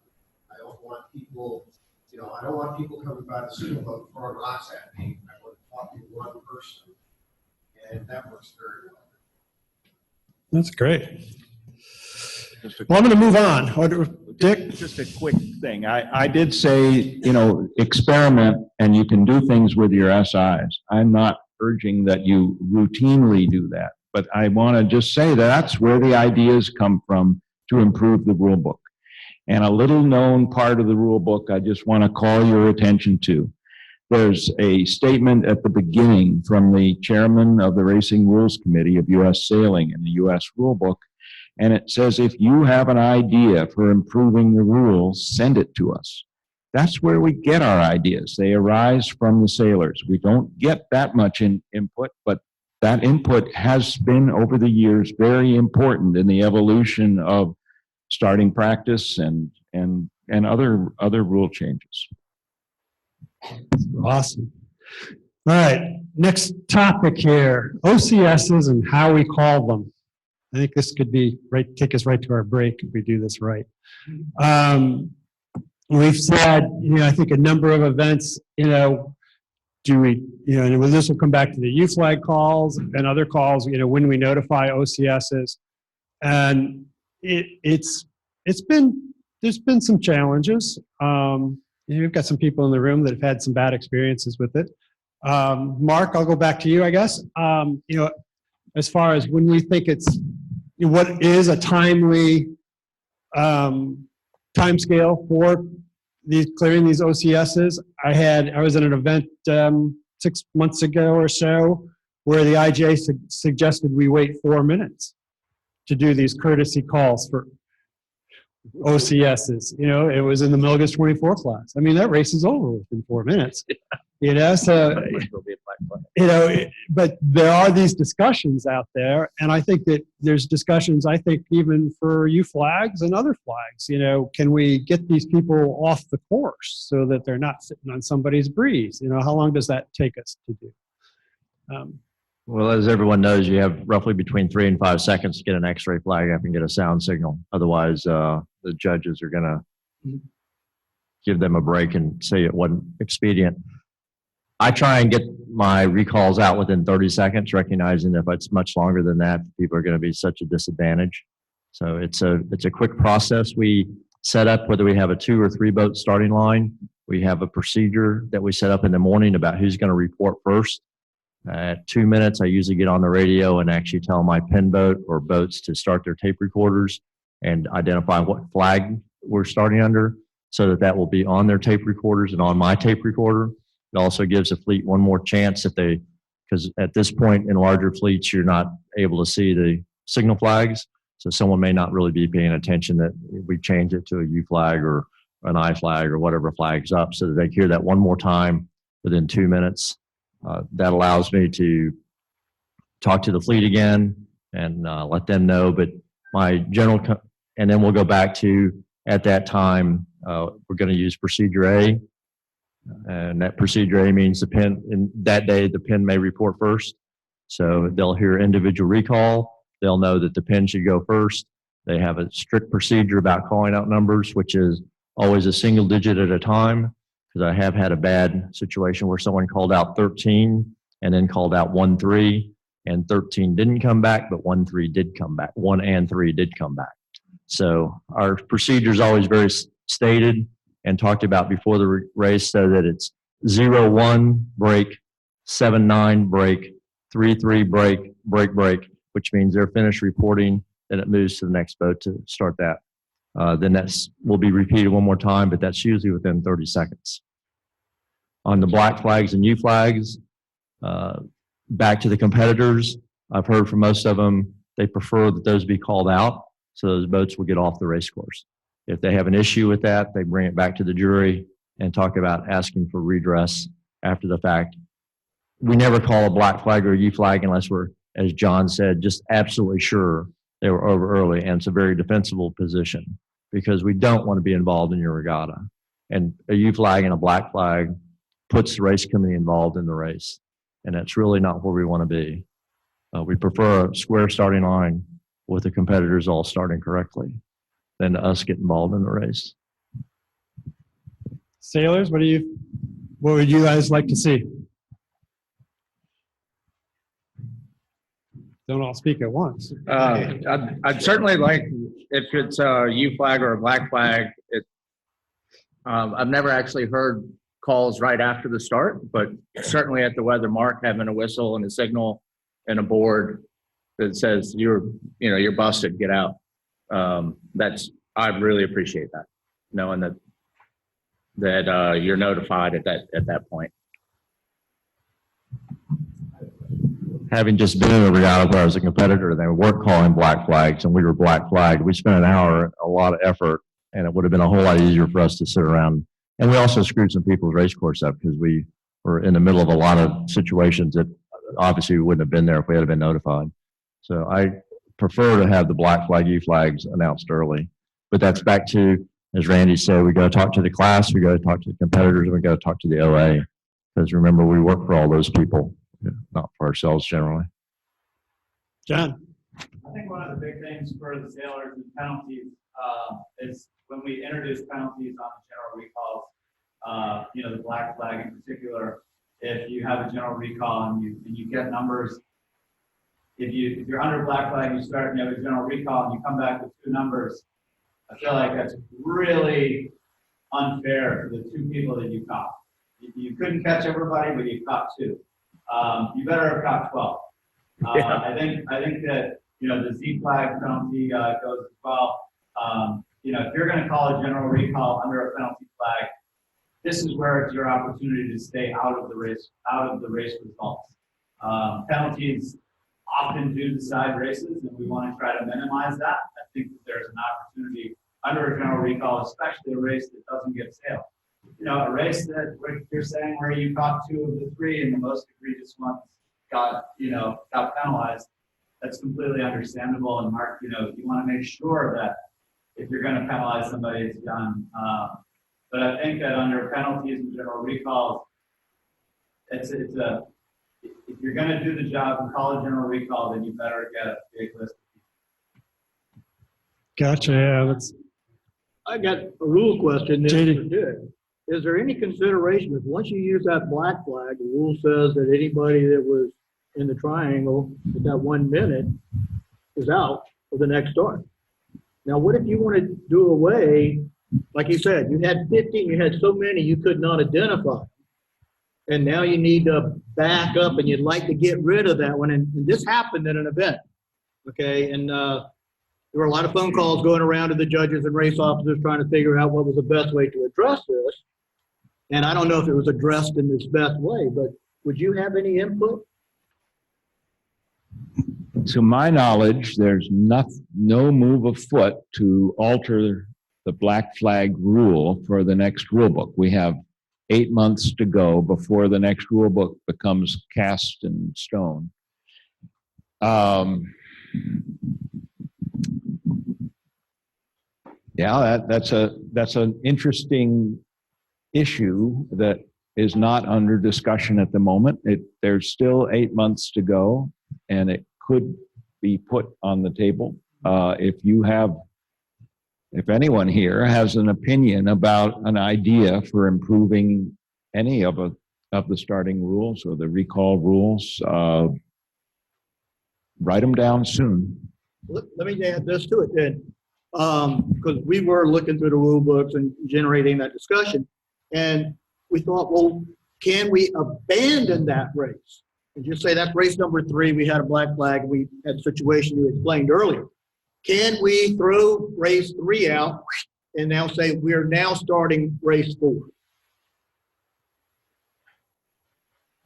I don't want people, I don't want people coming by the school boat throwing rocks at me. I want to talk to one person. And that works very well. That's great. Well, I'm going to move on. Dick? Just a quick thing. I did say, experiment and you can do things with your SIs. I'm not urging that you routinely do that, but I want to just say that's where the ideas come from to improve the rule book. And a little known part of the rule book I just want to call your attention to. There's a statement at the beginning from the chairman of the Racing Rules Committee of U.S. Sailing in the U.S. Rule Book, and it says, if you have an idea for improving the rules, send it to us. That's where we get our ideas. They arise from the sailors. We don't get that much input, but that input has been, over the years, very important in the evolution of starting practice and other rule changes. Awesome. All right, next topic here, OCSs and how we call them. I think this could be take us right to our break if we do this right. We've said, I think a number of events, do we, and this will come back to the U flag calls and other calls, when we notify OCSs. And there's been some challenges. We've got some people in the room that have had some bad experiences with it. Mark, I'll go back to you, I guess. As far as when we think it's, what is a timely time scale for clearing these OCSs? I was at an event 6 months ago or so where the IJ suggested we wait 4 minutes to do these courtesy calls for OCSs. It was in the Milgus 24 class. I mean, that race is over within 4 minutes. So, but there are these discussions out there, and I think that there's discussions, even for U flags and other flags. Can we get these people off the course so that they're not sitting on somebody's breeze? How long does that take us to do? Well, as everyone knows, you have roughly between 3 and 5 seconds to get an X-ray flag up and get a sound signal. Otherwise, the judges are going to give them a break and say it wasn't expedient. I try and get my recalls out within 30 seconds, recognizing if it's much longer than that, people are going to be such a disadvantage. So it's a quick process. We set up whether we have a 2 or 3 boat starting line. We have a procedure that we set up in the morning about who's going to report first. At 2 minutes, I usually get on the radio and actually tell my pin boat or boats to start their tape recorders and identify what flag we're starting under so that will be on their tape recorders and on my tape recorder. It also gives the fleet one more chance because at this point in larger fleets, you're not able to see the signal flags. So someone may not really be paying attention that we change it to a U flag or an I flag or whatever flag's up so that they hear that one more time within 2 minutes. That allows me to talk to the fleet again and let them know. But my general, and then we'll go back to, at that time, we're going to use procedure A. And that procedure A means the pin, in that day, the pin may report first. So they'll hear individual recall. They'll know that the pin should go first. They have a strict procedure about calling out numbers, which is always a single digit at a time, because I have had a bad situation where someone called out 13 and then called out 1-3, and 13 didn't come back, but 1-3 did come back. 1 and 3 did come back. So our procedure is always very stated and talked about before the race, so that it's 0-1 break, 7-9 break, 3-3 break, break, which means they're finished reporting, then it moves to the next boat to start that. Then will be repeated one more time, but that's usually within 30 seconds. On the black flags and U flags, back to the competitors, I've heard from most of them, they prefer that those be called out, so those boats will get off the race course. If they have an issue with that, they bring it back to the jury and talk about asking for redress after the fact. We never call a black flag or a U flag unless we're, as John said, just absolutely sure they were over early, and it's a very defensible position because we don't want to be involved in your regatta. And a U flag and a black flag puts the race committee involved in the race, and that's really not where we want to be. We prefer a square starting line with the competitors all starting correctly than us get involved in the race. Sailors, what would you guys like to see? Don't all speak at once. I'd certainly like, if it's a U flag or a black flag, I've never actually heard calls right after the start, but certainly at the weather mark, having a whistle and a signal and a board that says you're busted, get out. I really appreciate that, knowing that you're notified at that point. Having just been in a regatta where I was a competitor, they weren't calling black flags and we were black flagged. We spent an hour, a lot of effort, and it would have been a whole lot easier for us to sit around. And we also screwed some people's race course up because we were in the middle of a lot of situations that obviously we wouldn't have been there if we had been notified. So I prefer to have the black flag, U flags announced early. But that's back to, as Randy said, we got to talk to the class, we got to talk to the competitors, and we got to talk to the OA. Because remember, we work for all those people, not for ourselves generally. John? I think one of the big things for the sailors and penalties is when we introduce penalties on the general recalls, the black flag in particular, if you have a general recall and you get numbers, if you're under black flag, you start and you have a general recall and you come back with 2 numbers, I feel like that's really unfair to the 2 people that you caught. You couldn't catch everybody, but you caught 2. You better have caught 12. I think that the Z flag penalty goes as well. If you're going to call a general recall under a penalty flag, this is where it's your opportunity to stay out of the race results. Penalties often do decide races, and we want to try to minimize that. I think that there's an opportunity under a general recall, especially a race that doesn't get sailed. A race that you're saying where you caught 2 of the 3 and the most egregious ones got penalized. That's completely understandable. And Mark, you want to make sure that if you're going to penalize somebody, it's done. But I think that under penalties and general recalls, if you're going to do the job and call a general recall, then you better get a big list. Gotcha. Yeah, I got a rule question. JD. Is there any consideration if once you use that black flag, the rule says that anybody that was in the triangle at that 1 minute is out for the next start? Now, what if you want to do away, like you said, you had 15, you had so many you could not identify, and now you need to back up and you'd like to get rid of that one, and this happened at an event, okay, and there were a lot of phone calls going around to the judges and race officers trying to figure out what was the best way to address this. And I don't know if it was addressed in this best way, but would you have any input? To my knowledge, there's no move afoot to alter the black flag rule for the next rule book. We have 8 months to go before the next rule book becomes cast in stone. Yeah, that's an interesting issue that is not under discussion at the moment. There's still 8 months to go, and it could be put on the table. If if anyone here has an opinion about an idea for improving any of the starting rules or the recall rules, write them down soon. Let me add this to it then, because we were looking through the rule books and generating that discussion, and we thought, well, can we abandon that race? And just say that's race number 3, we had a black flag, we had the situation you explained earlier. Can we throw race 3 out and now say we're now starting race 4?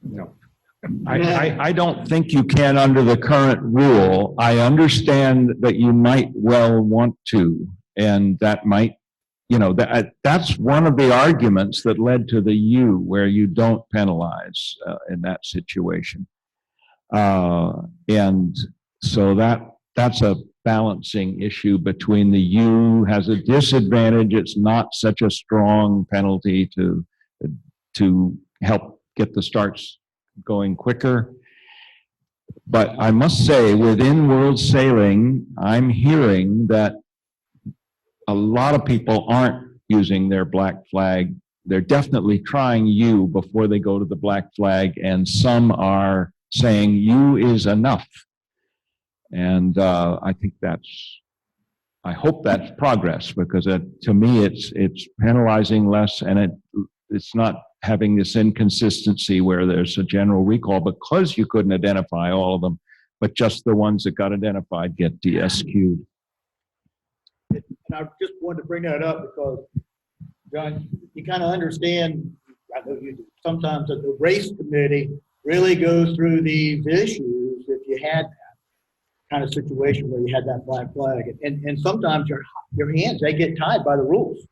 No. I don't think you can under the current rule. I understand that you might well want to, and that might, that's one of the arguments that led to the U, where you don't penalize in that situation. And so that's a balancing issue between the U has a disadvantage. It's not such a strong penalty to help get the starts going quicker. But I must say, within world sailing, I'm hearing that a lot of people aren't using their black flag. They're definitely trying U before they go to the black flag, and some are saying U is enough. And I think I hope that's progress, because to me it's penalizing less, and it's not having this inconsistency where there's a general recall because you couldn't identify all of them, but just the ones that got identified get DSQ'd. And I just wanted to bring that up because, John, you kind of understand, I know you do, sometimes that the race committee really goes through these issues if you had that kind of situation where you had that black flag. And sometimes your hands, they get tied by the rules.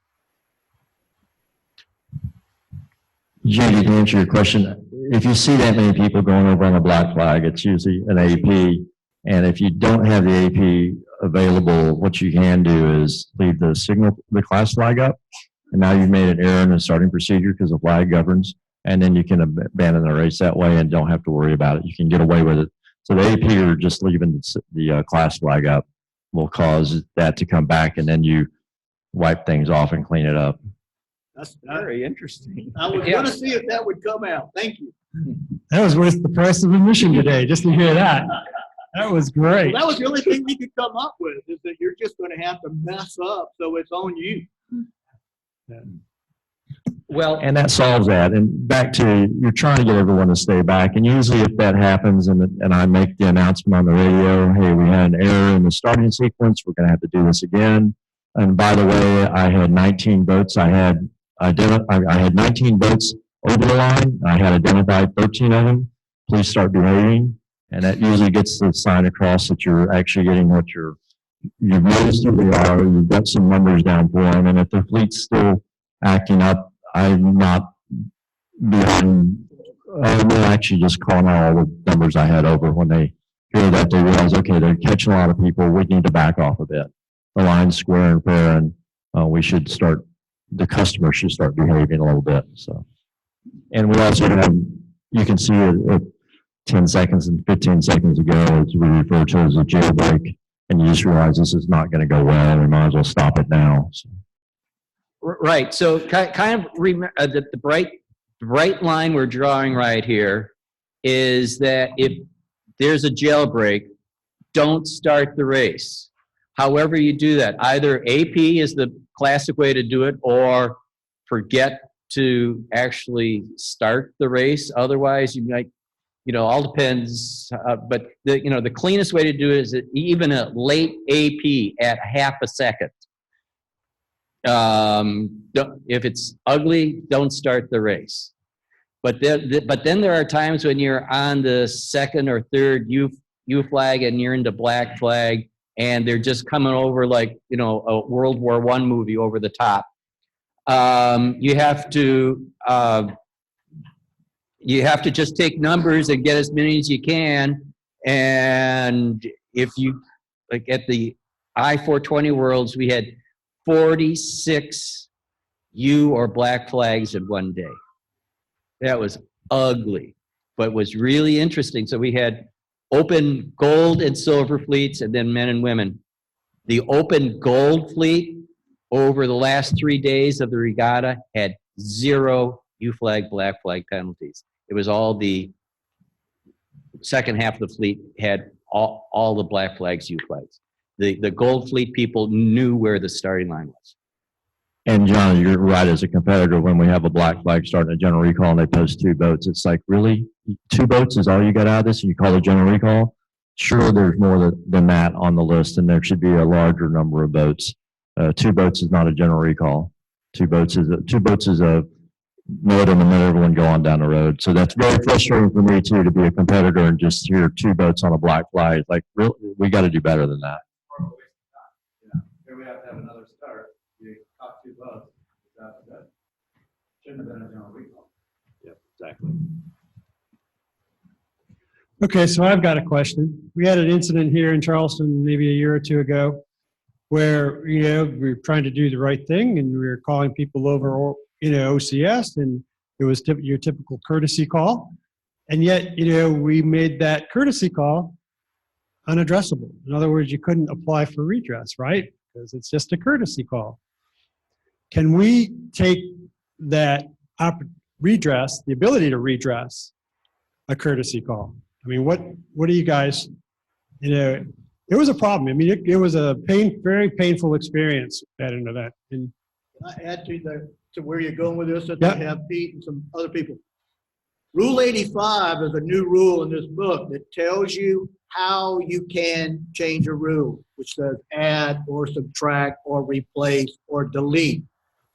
Judy, to answer your question, if you see that many people going over on a black flag, it's usually an AP. And if you don't have the AP available, what you can do is leave the class flag up. And now you've made an error in the starting procedure because the flag governs. And then you can abandon the race that way and don't have to worry about it. You can get away with it. So the AP or just leaving the class flag up will cause that to come back, and then you wipe things off and clean it up. That's very interesting. I was going to see if that would come out. Thank you. That was worth the price of admission today, just to hear that. That was great. Well, that was the only thing we could come up with, is that you're just going to have to mess up, so it's on you. Yeah. Well, and that solves that. And back to, you're trying to get everyone to stay back. And usually if that happens and I make the announcement on the radio, hey, we had an error in the starting sequence, we're going to have to do this again. And by the way, I had 19 votes. I had 19 votes over the line. I had identified 13 of them. Please start behaving. And that usually gets the sign across that you're actually getting what you've noticed who they are. You've got some numbers down for them. And if the fleet's still acting up, I'm not behind. I'm actually just calling out all the numbers I had over. When they hear that, they realize, okay, they're catching a lot of people. We need to back off a bit. The line's square and fair, and the customer should start behaving a little bit. So, and we also have, you can see it 10 seconds and 15 seconds ago, as we refer to as a jailbreak, and you just realize this is not going to go well. We might as well stop it now. So. Right. So kind of the bright line we're drawing right here is that if there's a jailbreak, don't start the race. However you do that, either AP is the classic way to do it, or forget to actually start the race. Otherwise, you might, all depends. But the cleanest way to do it is even a late AP at half a second. If it's ugly, don't start the race. But then there are times when you're on the second or third U flag and you're into black flag, and they're just coming over like a World War I movie over the top. You have to just take numbers and get as many as you can. And if you, like at the I-420 Worlds, we had 46 U or black flags in one day. That was ugly, but was really interesting. So we had open gold and silver fleets, and then men and women. The open gold fleet over the last 3 days of the regatta had 0 U flag, black flag penalties. It was all the second half of the fleet had all the black flags, U flags. The gold fleet people knew where the starting line was. And John, you're right. As a competitor, when we have a black flag starting a general recall and they post 2 boats, it's like, really? 2 boats is all you got out of this and you call it a general recall? Sure, there's more than that on the list, and there should be a larger number of boats. 2 boats is not a general recall. 2 boats is a note in the middle, everyone go on down the road. So that's very frustrating for me too, to be a competitor and just hear 2 boats on a black flag. Like, really, we got to do better than that. Here we have to have another start. You caught 2 boats. That shouldn't have been a general recall. Yeah, exactly. Okay, so I've got a question. We had an incident here in Charleston maybe a year or 2 ago where, we were trying to do the right thing and we were calling people over, OCS, and it was your typical courtesy call. And yet, we made that courtesy call unaddressable. In other words, you couldn't apply for redress, right? Because it's just a courtesy call. Can we take that redress, the ability to redress a courtesy call? I mean, what do you guys, it was a problem. I mean, it was a very painful experience at an event. And Can I add to where you're going with this? That I have Pete and some other people. Rule 85 is a new rule in this book that tells you how you can change a rule, which says add or subtract or replace or delete.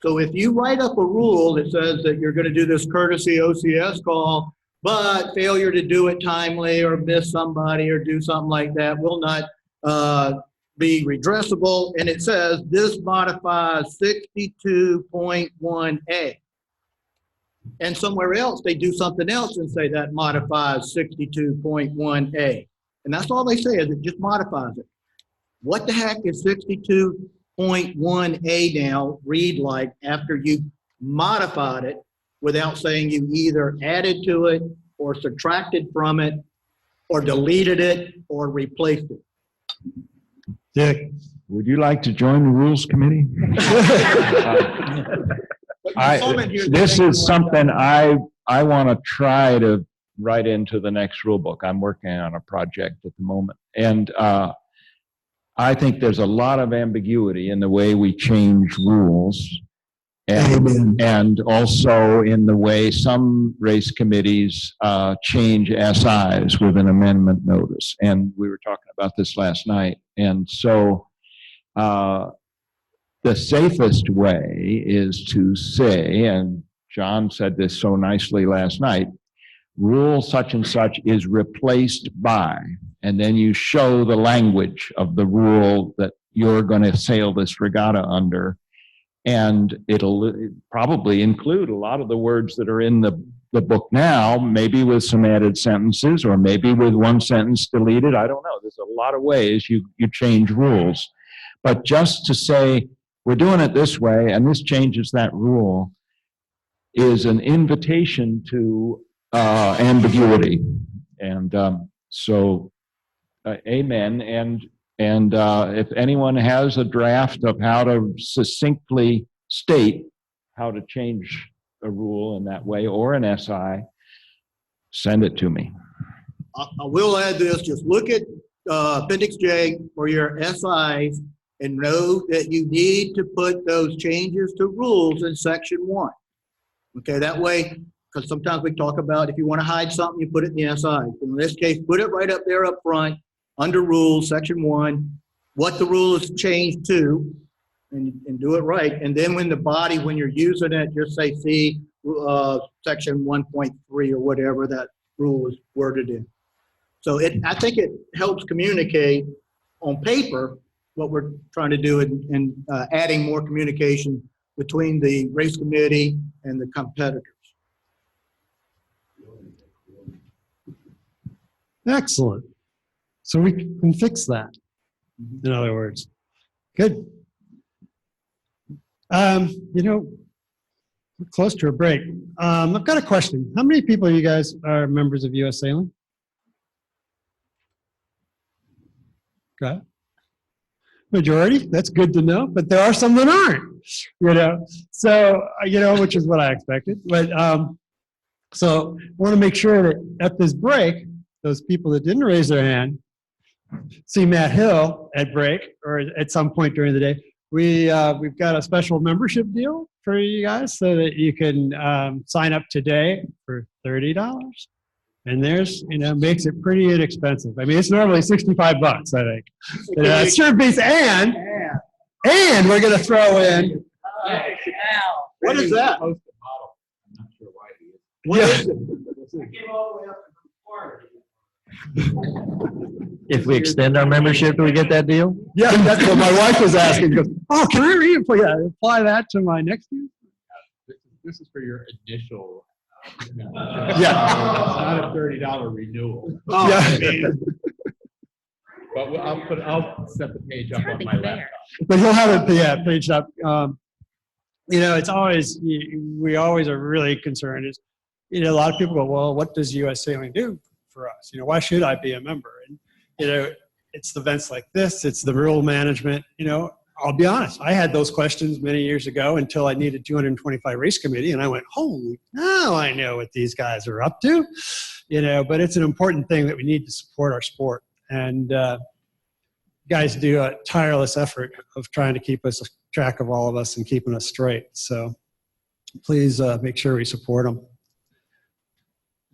So if you write up a rule that says that you're going to do this courtesy OCS call, but failure to do it timely or miss somebody or do something like that will not be redressable. And it says this modifies 62.1A. And somewhere else they do something else and say that modifies 62.1A. And that's all they say, is it just modifies it. What the heck is 62.1A now read like after you modified it without saying you either added to it or subtracted from it or deleted it or replaced it? Dick, would you like to join the Rules Committee? This is something I want to try to write into the next rule book. I'm working on a project at the moment. And I think there's a lot of ambiguity in the way we change rules. And also in the way some race committees change SIs with an amendment notice. And we were talking about this last night. And so the safest way is to say, and John said this so nicely last night, rule such and such is replaced by, and then you show the language of the rule that you're going to sail this regatta under. And it'll probably include a lot of the words that are in the book now, maybe with some added sentences or maybe with one sentence deleted. I don't know. There's a lot of ways you change rules. But just to say, we're doing it this way and this changes that rule is an invitation to ambiguity. And so, amen. And if anyone has a draft of how to succinctly state how to change a rule in that way or an SI, send it to me. I will add this, just look at Appendix J for your SIs and know that you need to put those changes to rules in Section 1. Okay, that way, because sometimes we talk about if you want to hide something, you put it in the SI. In this case, put it right up there up front under rules, Section 1, what the rule is changed to, and do it right. And then when the body, when you're using it, just say, see, Section 1.3 or whatever that rule is worded in. So I think it helps communicate on paper what we're trying to do and adding more communication between the race committee and the competitors. excellent. So we can fix that, in other words. Good. We're close to a break. I've got a question. How many people of you guys are members of U.S. Sailing? Okay. majority. That's good to know, but there are some that aren't, So, which is what I expected. But so I want to make sure that at this break, those people that didn't raise their hand see Matt Hill at break or at some point during the day. We've got a special membership deal for you guys so that you can sign up today for $30. And there's, makes it pretty inexpensive. I mean, it's normally $65, I think. Sure beats, and we're going to throw in. What is that? What is it? If we extend our membership, do we get that deal? Yeah, that's what my wife was asking. She goes, oh, can I apply that to my next deal? This is for your initial. Yeah. Not a $30 renewal. Oh, yeah. But I'll set the page up on my laptop. But he'll have it, paged up. It's always, we always are really concerned is, a lot of people go, well, what does U.S. Sailing do for us? Why should I be a member? And, it's the events like this, it's the rule management, I'll be honest, I had those questions many years ago until I needed 225 race committee, and I went, holy, now I know what these guys are up to, but it's an important thing that we need to support our sport. And guys do a tireless effort of trying to keep us track of all of us and keeping us straight. So please make sure we support them.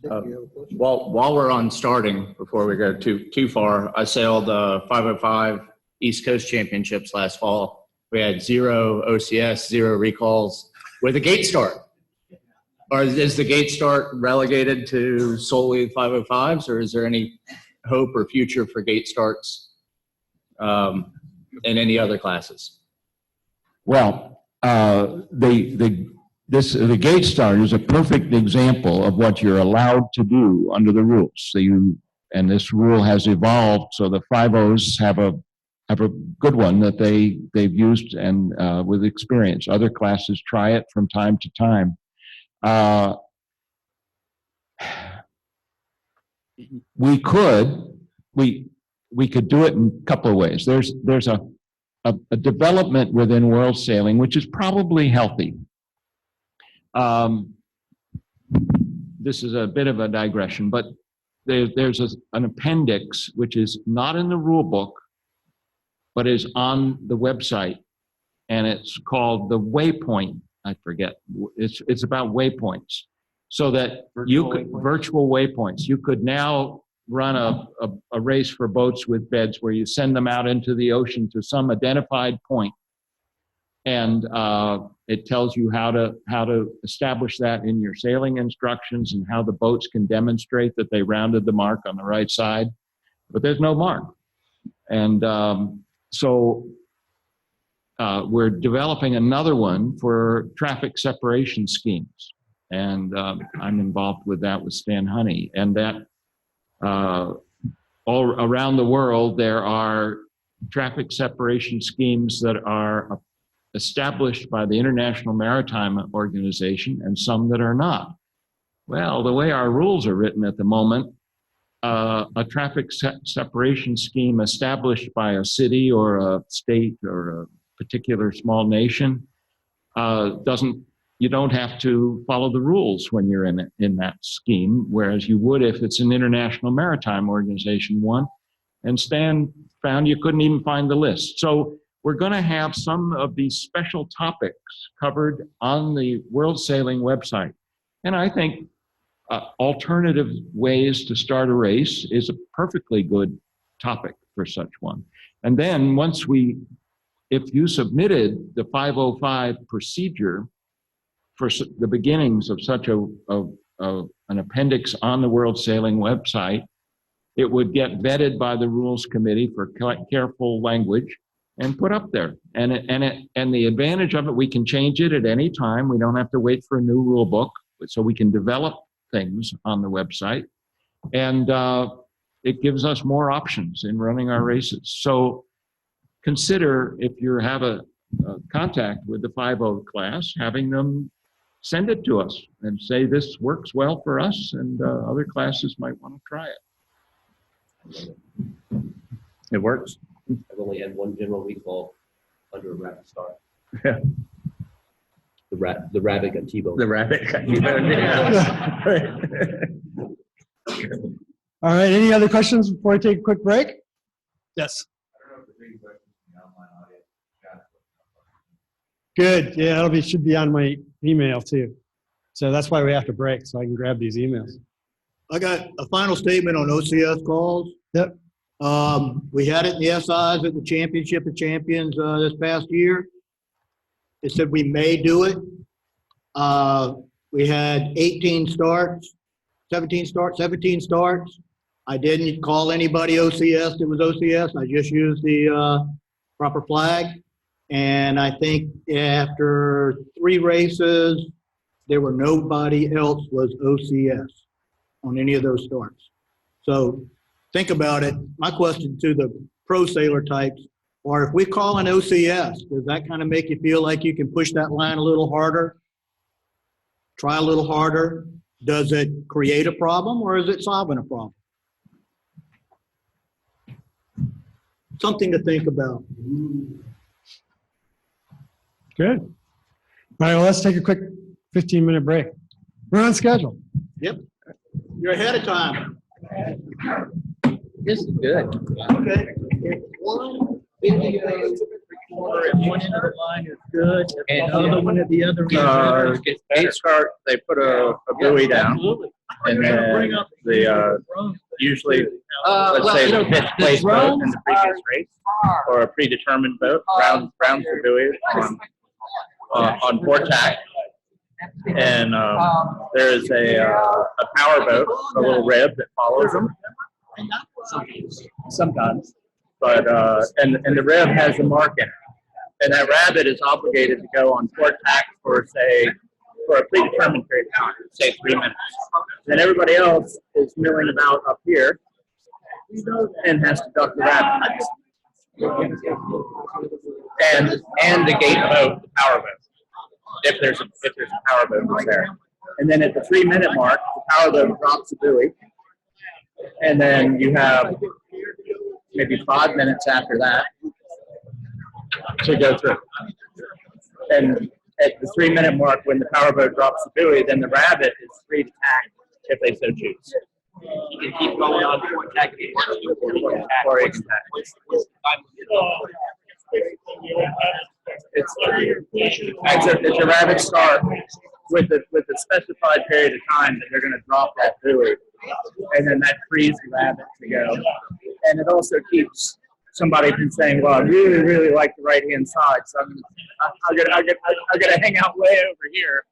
Well, while we're on starting, before we go too far, I sailed the 505 East Coast Championships last fall. We had 0 OCS, 0 recalls with a gate start. Or is the gate start relegated to solely 505s, or is there any hope or future for gate starts in any other classes? Well, the gate start is a perfect example of what you're allowed to do under the rules. So and this rule has evolved, so the 5-0s have a good one that they've used and with experience. Other classes try it from time to time. We could do it in a couple of ways. There's a development within world sailing which is probably healthy. This is a bit of a digression, but there's an appendix which is not in the rule book, but is on the website, and it's called the waypoint. I forget. It's about waypoints, so that virtual waypoints. You could now run a race for boats with beds where you send them out into the ocean to some identified point, and it tells you how to establish that in your sailing instructions and how the boats can demonstrate that they rounded the mark on the right side, but there's no mark. And so we're developing another one for traffic separation schemes, and I'm involved with that with Stan Honey. And that all around the world there are traffic separation schemes that are established by the International Maritime Organization and some that are not. Well, the way our rules are written at the moment, a traffic separation scheme established by a city or a state or a particular small nation you don't have to follow the rules when you're in that scheme, whereas you would if it's an International Maritime Organization one. And Stan found you couldn't even find the list. So we're going to have some of these special topics covered on the World Sailing website. And I think alternative ways to start a race is a perfectly good topic for such one. And then if you submitted the 505 procedure for the beginnings of such an appendix on the World Sailing website, it would get vetted by the Rules Committee for careful language and put up there. And the advantage of it, we can change it at any time. We don't have to wait for a new rule book, so we can develop things on the website. And it gives us more options in running our races. So consider, if you have a contact with the 5-0 class, having them send it to us and say, this works well for us, and other classes might want to try it. It works. I've only had one general recall under a rabbit star. Yeah. The rabbit got T-boned. The rabbit got T-boned, yeah. All right, any other questions before I take a quick break? Yes. Good, yeah, should be on my email too. So that's why we have to break, so I can grab these emails. I got a final statement on OCS calls. Yep. We had it in the SIs at the Championship of Champions this past year. It said we may do it. We had 18 starts, 17 starts. I didn't call anybody OCS. It was OCS. I just used the proper flag. And I think after 3 races, there were nobody else was OCS on any of those starts. So think about it. My question to the pro sailor types, or if we call an OCS, does that kind of make you feel like you can push that line a little harder? Try a little harder? Does it create a problem or is it solving a problem? Something to think about. Good. All right, well, let's take a quick 15-minute break. We're on schedule. Yep. You're ahead of time. This is good. Okay. One video recorder at one end of the line is good, and the other one at the other end. Gate start, they put a buoy down, and then the usually, let's say the fifth place boat in the previous race, or a predetermined boat, rounds the buoy on port tack. And there's a power boat, a little rib that follows them. Sometimes. But, and the rib has a mark in it. And that rabbit is obligated to go on port tack for a predetermined period of time, say 3 minutes. Then everybody else is milling about up here and has to duck the rabbit. And the gate boat, the power boat. If there's a power boat that's there. And then at the 3 minute mark, the power boat drops the buoy. And then you have maybe 5 minutes after that to go through. And at the 3 minute mark, when the power boat drops the buoy, then the rabbit is free to tack if they so choose. You can keep going on port tack if you want to. Or you can tack. It's a rabbit start with a specified period of time that they're going to drop that buoy, and then that frees the rabbit to go. And it also keeps somebody from saying, "Well, I really, really like the right-hand side, so I'm gonna hang out way over here."